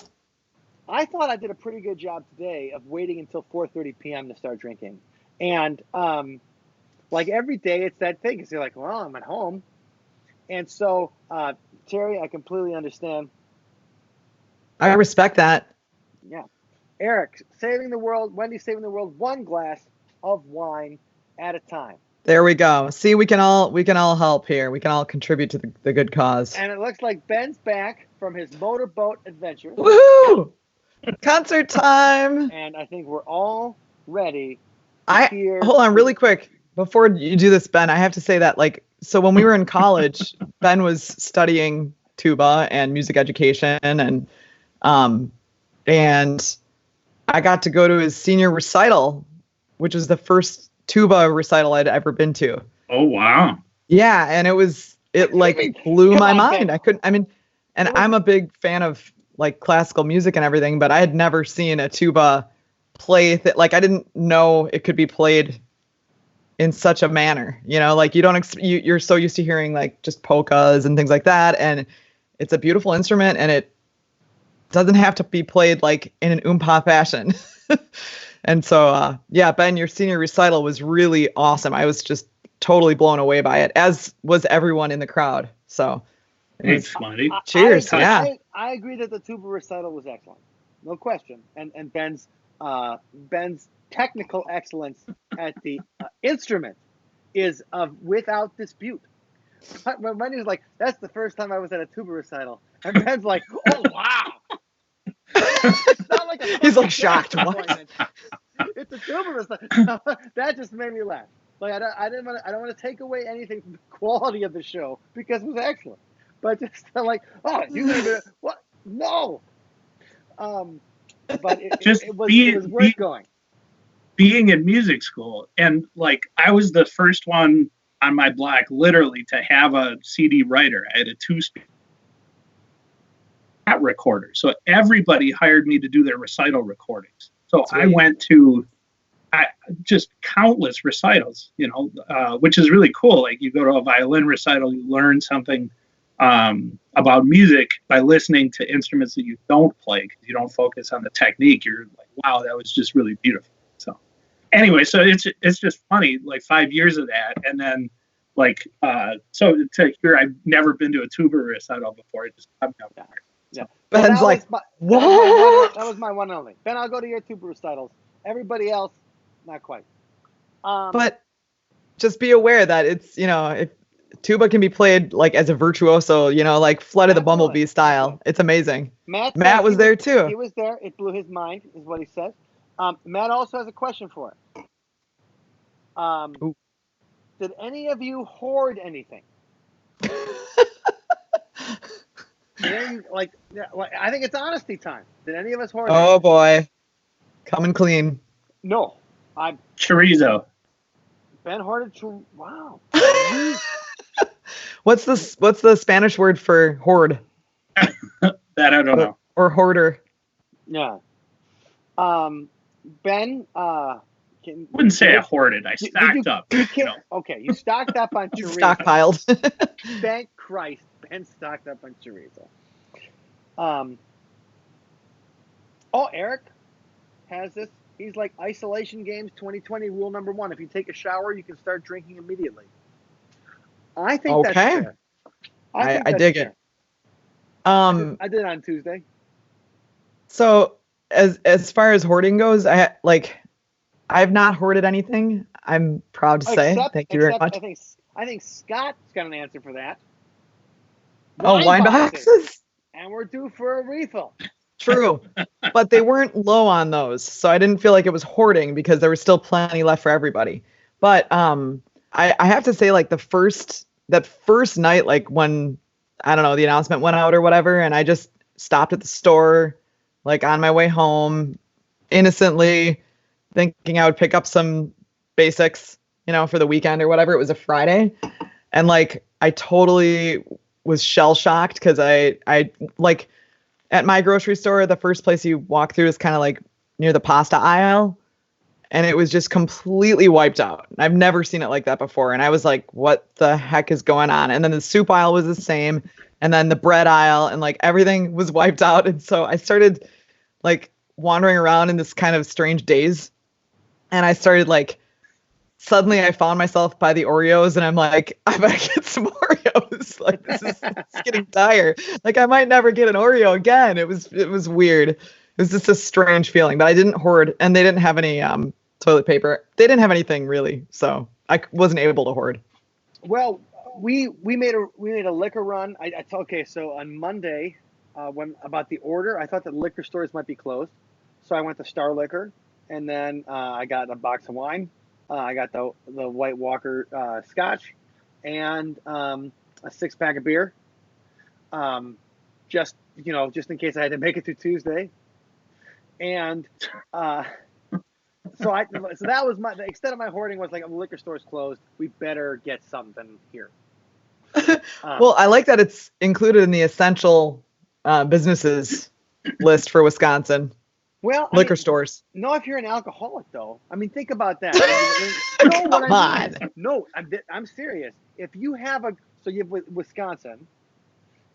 I thought I did a pretty good job today of waiting until 4:30 p.m. to start drinking. And like every day, it's that thing. Because you're like, well, I'm at home. And so, Terry, I completely understand. I respect that. Yeah. Eric, saving the world. Wendy, saving the world. One glass of wine at a time. There we go. See, we can all help here. We can all contribute to the good cause. And it looks like Ben's back from his motorboat adventure. Woohoo! Concert time. And I think we're all ready. Hold on really quick before you do this, Ben. I have to say that so when we were in college, Ben was studying tuba and music education, and I got to go to his senior recital, which was the first tuba recital I'd ever been to. Oh, wow. Yeah. And it blew my mind. And I'm a big fan of like classical music and everything, but I had never seen a tuba play I didn't know it could be played in such a manner, like you're so used to hearing like just polkas and things like that. And it's a beautiful instrument, and it doesn't have to be played like in an oompa fashion. And so, Ben, your senior recital was really awesome. I was just totally blown away by it, as was everyone in the crowd. So, thanks, Monty. Cheers. I agree that the tuba recital was excellent, no question. And Ben's technical excellence at the instrument is without dispute. When Wendy was like, "That's the first time I was at a tuba recital," and Ben's like, "Oh wow." It's not like a He's like shocked. What? disappointment. It's a tuberous. That just made me laugh. Like I don't want to take away anything from the quality of the show because it was excellent. But just like, oh, you're gonna be what? No. But it was worth going. Being in music school, and like I was the first one on my block, literally, to have a CD writer. I had a 2-speed recorder, so everybody hired me to do their recital recordings. So sweet. I went to just countless recitals, which is really cool. Like you go to a violin recital, you learn something about music by listening to instruments that you don't play because you don't focus on the technique. You're like, wow, that was just really beautiful. So anyway, so it's just funny, like 5 years of that, and then like so to hear I've never been to a tuba recital before. It just got me up there. Yeah. Ben's like, what? That was my one and only. Ben, I'll go to your tuba recitals. Everybody else, not quite. But just be aware that it's, if tuba can be played like as a virtuoso, like Flood of the Bumblebee style. It's amazing. Matt was there too. He was there. It blew his mind, is what he said. Matt also has a question for it. Did any of you hoard anything? I think it's honesty time. Did any of us hoard anything? Oh boy, coming clean. No, chorizo. Ben hoarded wow. What's the Spanish word for hoard? That I don't know. Or hoarder. Yeah. Ben, wouldn't say I hoarded. I stocked up. Okay, you stocked up on chorizo. Stockpiled. Thank Christ, Ben stocked up on chorizo. Eric has this. He's like Isolation Games 2020 rule number 1. If you take a shower, you can start drinking immediately. I think that's fair. I dig it. I did it on Tuesday. So as far as hoarding goes, I've not hoarded anything. I'm proud to say. Thank you very much. I think Scott's got an answer for that. Wine boxes? And we're due for a refill. True. But they weren't low on those. So I didn't feel like it was hoarding because there was still plenty left for everybody. But I have to say, like that first night, like when, I don't know, the announcement went out or whatever, and I just stopped at the store, like on my way home, innocently thinking I would pick up some basics, for the weekend or whatever. It was a Friday. And like, I totally was shell shocked because I like at my grocery store, the first place you walk through is kind of like near the pasta aisle. And it was just completely wiped out. I've never seen it like that before. And I was like, what the heck is going on? And then the soup aisle was the same. And then the bread aisle and like everything was wiped out. And so I started like wandering around in this kind of strange daze. And I started like, suddenly I found myself by the Oreos and I'm like, I better get some Oreos. Like it's getting dire. Like I might never get an Oreo again. It was weird. It was just a strange feeling, but I didn't hoard, and they didn't have any toilet paper. They didn't have anything really, so I wasn't able to hoard. Well, we made a liquor run. So on Monday, when about the order, I thought that liquor stores might be closed, so I went to Star Liquor, and then I got a box of wine. I got the White Walker Scotch, and a 6-pack of beer. Just in case I had to make it through Tuesday. And so that was the extent of my hoarding was like, the liquor store's closed. We better get something here. Well, I like that it's included in the essential businesses list for Wisconsin. Well, liquor stores. No, if you're an alcoholic, though. I mean, think about that. Come on. No, I'm serious. If you have you have Wisconsin,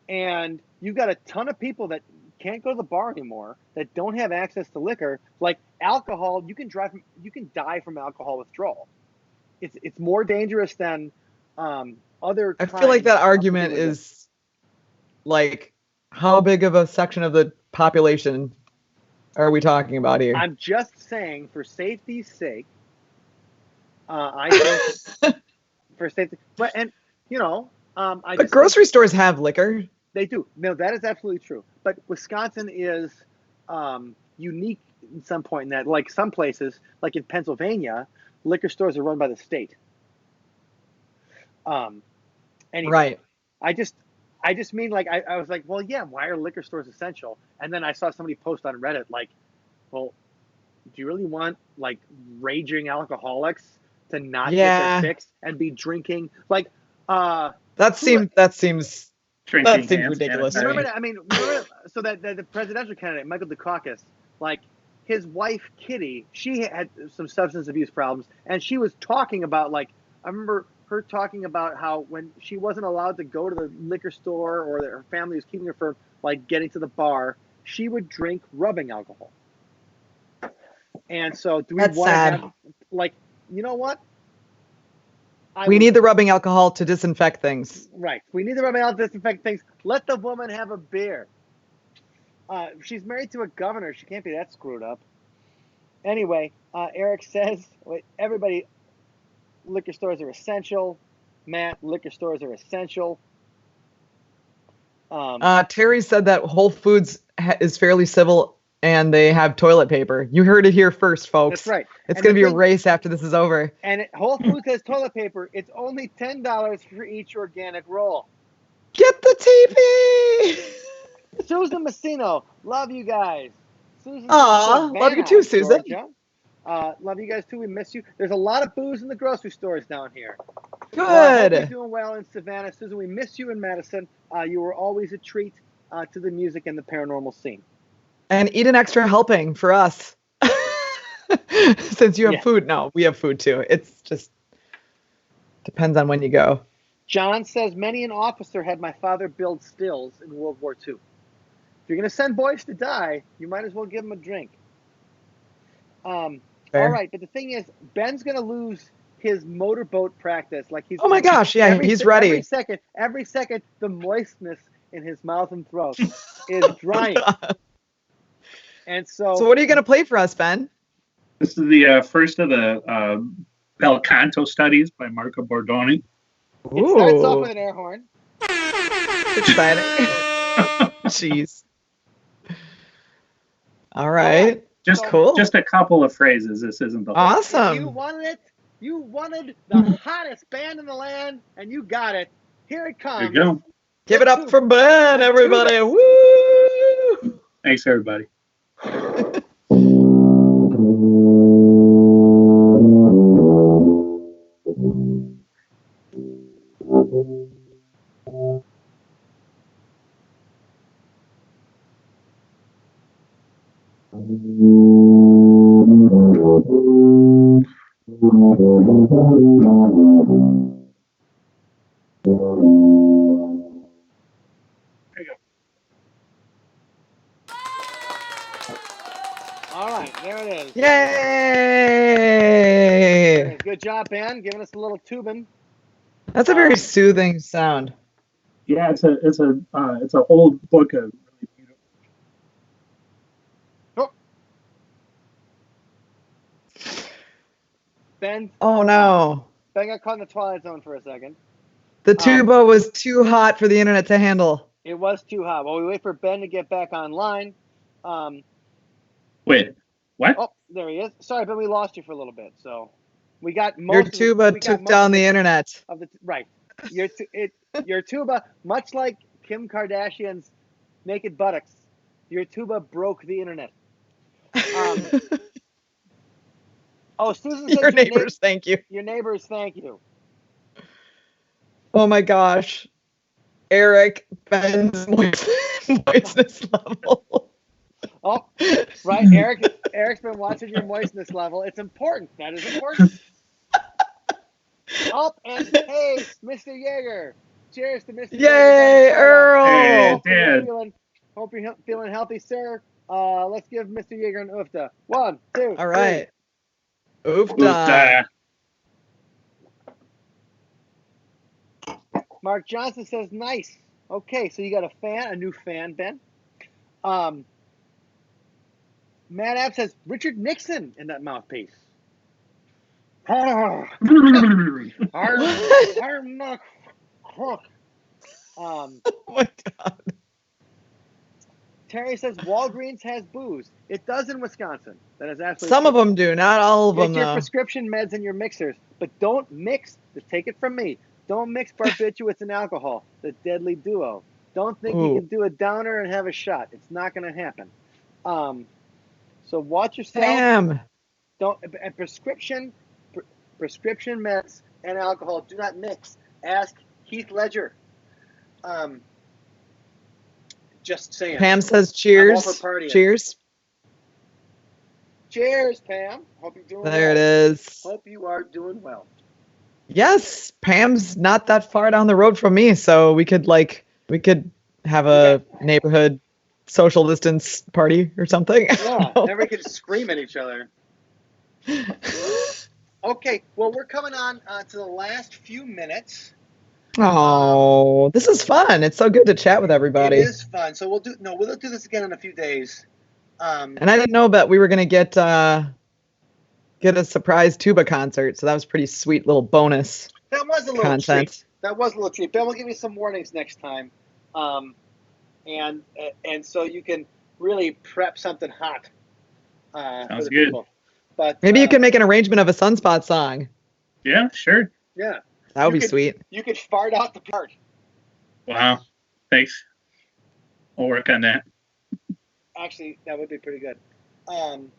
and you've got a ton of people that can't go to the bar anymore, that don't have access to liquor, like alcohol, you can die from alcohol withdrawal. It's more dangerous than other. I feel like that argument is like, how big of a section of the population are we talking about here? I'm just saying, for safety's sake, I think for safety, but grocery stores have liquor. They do. No, that is absolutely true. But Wisconsin is unique at some point in that, like some places, like in Pennsylvania, liquor stores are run by the state. Anyway, Right. I just mean, like, I was like, well, yeah, why are liquor stores essential? And then I saw somebody post on Reddit, like, well, do you really want, like, raging alcoholics to not get their fix and be drinking? Like, that seems ridiculous. Remember, so that the presidential candidate, Michael Dukakis, like, his wife, Kitty, she had some substance abuse problems, and she was talking about, like, I remember her talking about how when she wasn't allowed to go to the liquor store, or that her family was keeping her from, like, getting to the bar, she would drink rubbing alcohol. And so do we want to have, like, you know what? We need the rubbing alcohol to disinfect things. Right. We need the rubbing alcohol to disinfect things. Let the woman have a beer. She's married to a governor. She can't be that screwed up. Anyway, Eric says, everybody, liquor stores are essential. Matt, liquor stores are essential. Terry said that Whole Foods is fairly civil and they have toilet paper. You heard it here first, folks. That's right. It's going to be a race after this is over. And Whole Foods has toilet paper. It's only $10 for each organic roll. Get the TP! Susan Messino, love you guys. Susan, love you too, Susan. Love you guys too. We miss you. There's a lot of booze in the grocery stores down here. Good. I hope you're doing well in Savannah. Susan, we miss you in Madison. You were always a treat to the music and the paranormal scene. And eat an extra helping for us. Since you have food. No, we have food too. It's just depends on when you go. John says, many an officer had my father build stills in World War II. If you're going to send boys to die, you might as well give them a drink. All right, but the thing is, Ben's going to lose his motorboat practice. Like he's. Oh my gosh! Yeah, he's ready. Every second, the moistness in his mouth and throat is drying. And so what are you going to play for us, Ben? This is the first of the Bel Canto studies by Marco Bordoni. It starts off with an air horn. Exciting. Jeez. All right. Just a couple of phrases. This isn't the whole awesome. You wanted it. You wanted the hottest band in the land, and you got it. Here it comes. There you go. Give it up for Ben, everybody. Woo! Thanks, everybody. All right, there it is. Yay! Good job, Ben, giving us a little tubing. That's a very soothing sound. Yeah, it's a whole book of really beautiful. Oh. Ben. Oh no. Ben got caught in the Twilight Zone for a second. The tuba was too hot for the internet to handle. It was too hot. While we wait for Ben to get back online. Wait, what? Oh, there he is. Sorry, Ben, we lost you for a little bit. So we got most. Your tuba took down the internet. Right. Your tuba, much like Kim Kardashian's naked buttocks, your tuba broke the internet. Susan says your neighbors, thank you. Your neighbors, thank you. Oh my gosh. Eric, Ben's moistness level. Oh, right. Eric's been watching your moistness level. It's important. That is important. Oh, and hey, Mr. Yeager. Cheers to Mr. Yay, Yeager. Earl. Hey, Hope you're feeling healthy, sir. Let's give Mr. Yeager an oofta. 1, 2, all right. 3. Oofta. Mark Johnson says, nice. Okay, so you got a new fan, Ben. Matt App says, Richard Nixon in that mouthpiece. I'm not crook. Oh my God. Terry says Walgreens has booze. It does in Wisconsin. That is absolutely Some true. of them do, not all of Get them your though. prescription meds and your mixers, but don't mix. Just take it from me. Don't mix barbiturates and alcohol, the deadly duo. Don't think you can do a downer and have a shot. It's not going to happen. So watch yourself. Damn. Don't and prescription meds and alcohol do not mix. Ask Heath Ledger. Just saying. Pam says I'm all cheers. for partying. Cheers. Cheers, Pam. Hope you're doing well. There it is. Hope you are doing well. Yes, Pam's not that far down the road from me, so we could have a neighborhood social distance party or something. Yeah, then we could scream at each other. Okay, well, we're coming on to the last few minutes. Oh, this is fun. It's so good to chat with everybody. It is fun. So we'll do this again in a few days. And I didn't know that we were gonna get a surprise tuba concert, so that was pretty sweet little bonus. That was a little content. treat. That was a little treat. Ben will give you some warnings next time, and so you can really prep something hot. Sounds for the good. people. But Maybe you can make an arrangement of a Sunspot song. Yeah, sure. Yeah. That would be sweet. You could fart out the part. Wow. Thanks. We'll work on that. Actually, that would be pretty good. And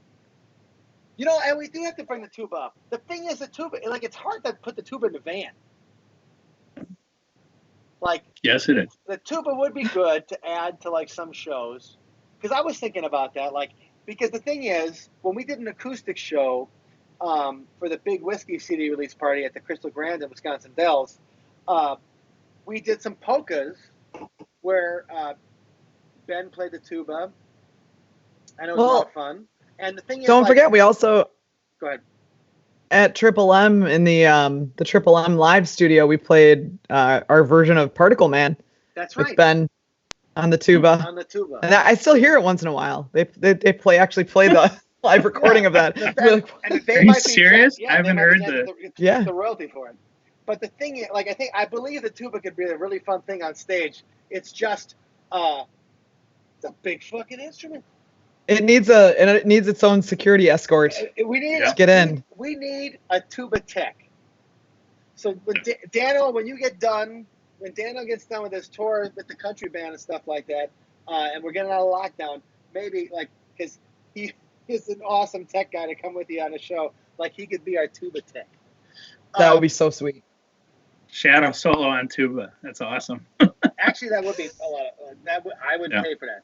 we do have to bring the tuba up. The thing is, the tuba, like, it's hard to put the tuba in the van. Like, Yes, it is. the tuba would be good to add to, like, some shows. Because I was thinking about that, like, because the thing is, when we did an acoustic show for the big whiskey CD release party at the Crystal Grand in Wisconsin Dells, we did some polkas where Ben played the tuba, and it was a lot of fun. And the thing is, don't forget, we also go ahead. At Triple M in the Triple M live studio, we played our version of Particle Man. That's right. With Ben on the tuba. On the tuba. And I still hear it once in a while. They actually play the live recording of that. Are you serious? I haven't heard the royalty for it. But the thing is, like, I believe the tuba could be a really fun thing on stage. It's just it's a big fucking instrument. It needs its own security escort. We need to get in. We need a tuba tech. So when Dano gets done with his tour with the country band and stuff like that, and we're getting out of lockdown, maybe, like, because he is an awesome tech guy to come with you on the show, like, he could be our tuba tech. That would be so sweet. Shadow solo on tuba. That's awesome. Actually, that would be a lot of I would pay for that.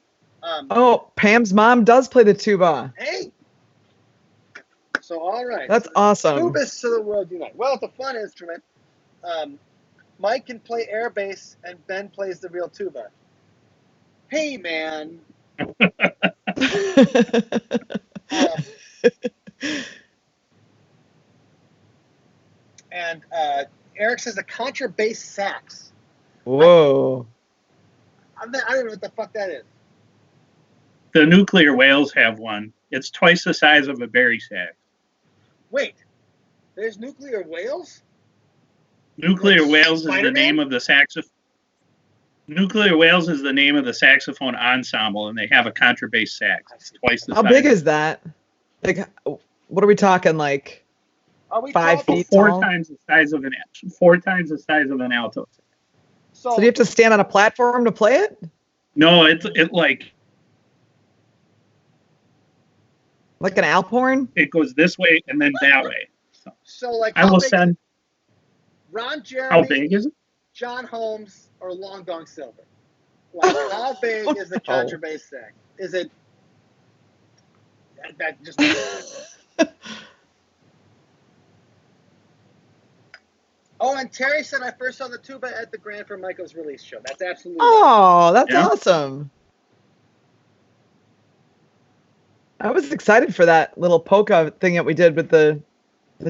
Pam's mom does play the tuba. Hey. So all right. That's awesome. Tubas to the world unite. Well, it's a fun instrument. Mike can play air bass, and Ben plays the real tuba. Hey, man. And Eric says a contrabass sax. Whoa. I don't know what the fuck that is. The Nuclear Whales have one. It's twice the size of a berry sax. Wait, there's Nuclear Whales? Nuclear Whales is the name of the saxophone. Nuclear Whales is the name of the saxophone ensemble, and they have a contrabass sax. It's twice the size. How big is that? Like, what are we talking? Like, are we 5 feet four tall? times the size of an 4 times the size of an alto. So do you have to stand on a platform to play it? No, it like an Alphorn? It goes this way and then that way. So like, I will send. Ron Jeremy, how big is it? John Holmes, or Long Dong Silver? Like, how big is the contrabass sax? Is it that just? Oh, and Terry said I first saw the tuba at the Grand for Michael's release show. That's absolutely. Oh, that's awesome. I was excited for that little polka thing that we did with the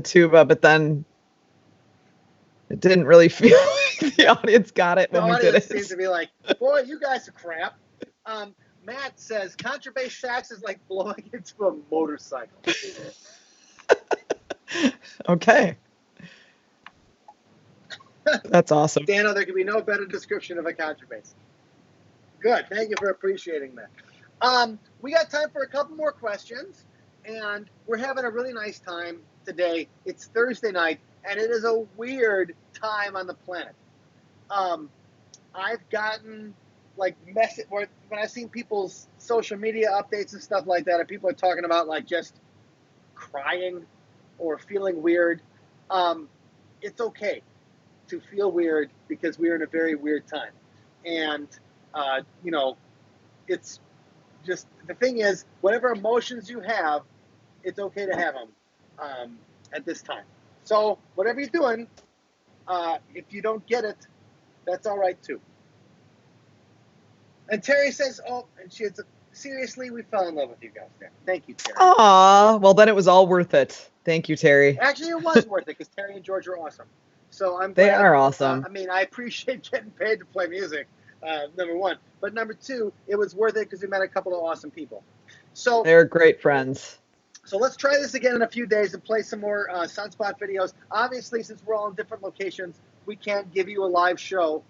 tuba, but then it didn't really feel like the audience got it when we did it. The audience seems to be like, boy, you guys are crap. Matt says contrabass sax is like blowing into a motorcycle. Okay. That's awesome. Dano, there can be no better description of a contrabass. Good. Thank you for appreciating that. We got time for a couple more questions, and we're having a really nice time today. It's Thursday night, and it is a weird time on the planet. I've gotten like when I've seen people's social media updates and stuff like that, and people are talking about like just crying or feeling weird. It's okay to feel weird because we're in a very weird time, and it's just the thing is, whatever emotions you have, it's okay to have them at this time. So whatever you're doing, if you don't get it, that's all right too. And Terry says, "Oh," and she says, "Seriously, we fell in love with you guys there. Thank you, Terry." Aw, well then it was all worth it. Thank you, Terry. Actually, it was worth it because Terry and George are awesome. So I'm glad. They are awesome. I mean, I appreciate getting paid to play music. Number one, but number two, it was worth it because we met a couple of awesome people. So they're great friends. So let's try this again in a few days and play some more Sunspot videos. Obviously, since we're all in different locations, we can't give you a live show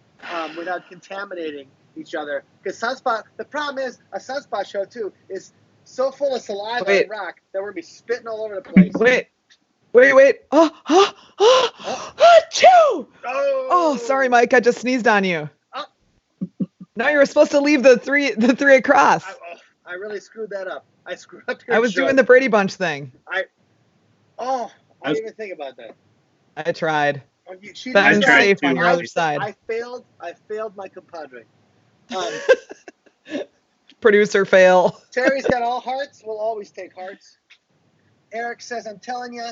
without contaminating each other. Because Sunspot, the problem is, a Sunspot show, too, is so full of saliva and rock that we're going to be spitting all over the place. Wait. Achoo! Oh, sorry, Mike. I just sneezed on you. No, you were supposed to leave the three across. I really screwed that up. I screwed up your I was show. doing the Brady Bunch thing. I didn't even think about that. I tried. She Ben's safe on your other side. I failed my compadre. Producer fail. Terry's got all hearts. We'll always take hearts. Eric says, "I'm telling you,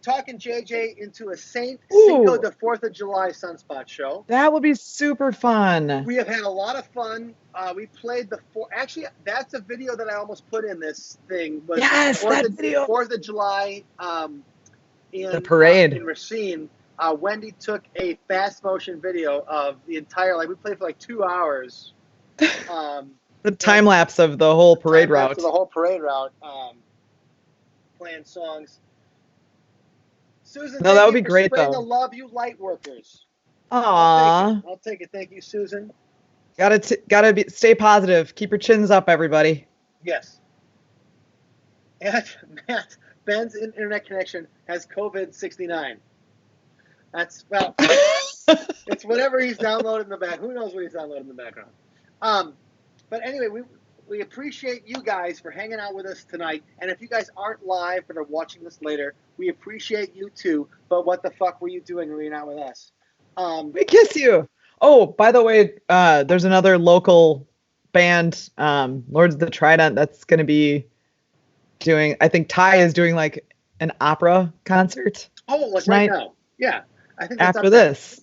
talking JJ into a Cinco de 4th of July Sunspot show. That would be super fun. We have had a lot of fun. We played actually, that's a video that I almost put in this thing. Was yes, that video. 4th of July in the parade in Racine. Wendy took a fast motion video of the entire, we played for like 2 hours. The time lapse of the whole parade route. The whole parade route. Playing songs. Susan, no, that would be great though. The love you light workers. Aww. I'll take it. Thank you, Susan. Gotta stay positive. Keep your chins up, everybody. Yes. And Matt, Ben's internet connection has COVID-69. It's whatever he's downloaded in the back. Who knows what he's downloaded in the background? But anyway, we appreciate you guys for hanging out with us tonight. And if you guys aren't live but are watching this later, we appreciate you too. But what the fuck were you doing when you're not with us? We kiss you. Oh, by the way, there's another local band, Lords of the Trident, that's going to be doing, I think Ty is doing like an opera concert. Oh, like tonight. Right now. Yeah. I think that's after this.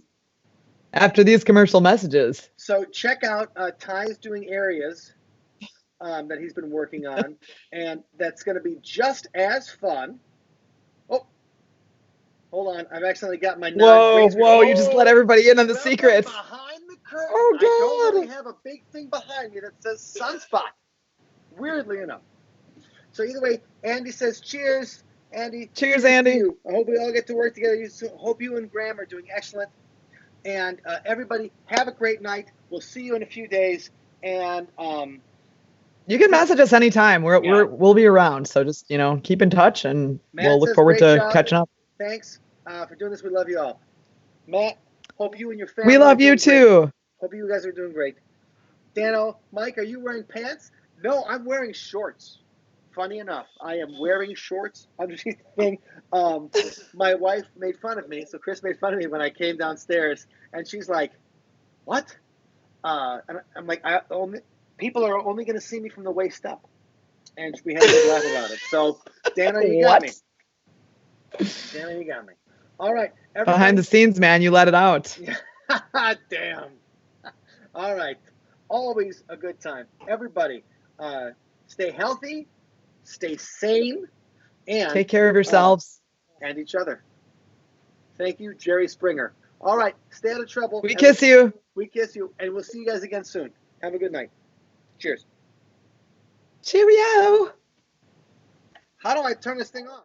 After these commercial messages. So check out Ty's doing areas that he's been working on, and that's going to be just as fun. Oh, hold on. I've accidentally got my Whoa, you just let everybody in on the secret. Behind the curtain. Oh, God. I don't really have a big thing behind me that says Sunspot, weirdly enough. So either way, Andy says cheers. Andy. Cheers, Andy. You. I hope we all get to work together. Hope you and Graham are doing excellent. And everybody, have a great night. We'll see you in a few days. And you can message us anytime. We'll be around. So just keep in touch, and we'll look forward to catching up. Thanks for doing this. We love you all. Matt, hope you and your family. We love you too. Great. Hope you guys are doing great. Dano, Mike, are you wearing pants? No, I'm wearing shorts. Funny enough, I am wearing shorts underneath the thing. My wife made fun of me, so Chris made fun of me when I came downstairs, and she's like, "What?" And I'm like, "People are only going to see me from the waist up," and we had a good laugh about it. So, Dana, you got me. Dana, you got me. All right. Behind the scenes, man, you let it out. Damn. All right. Always a good time. Everybody, stay healthy. Stay sane, and take care of yourselves and each other. Thank you, Jerry Springer. All right, stay out of trouble. We kiss you. We kiss you, and we'll see you guys again soon. Have a good night. Cheers. Cheerio. How do I turn this thing off?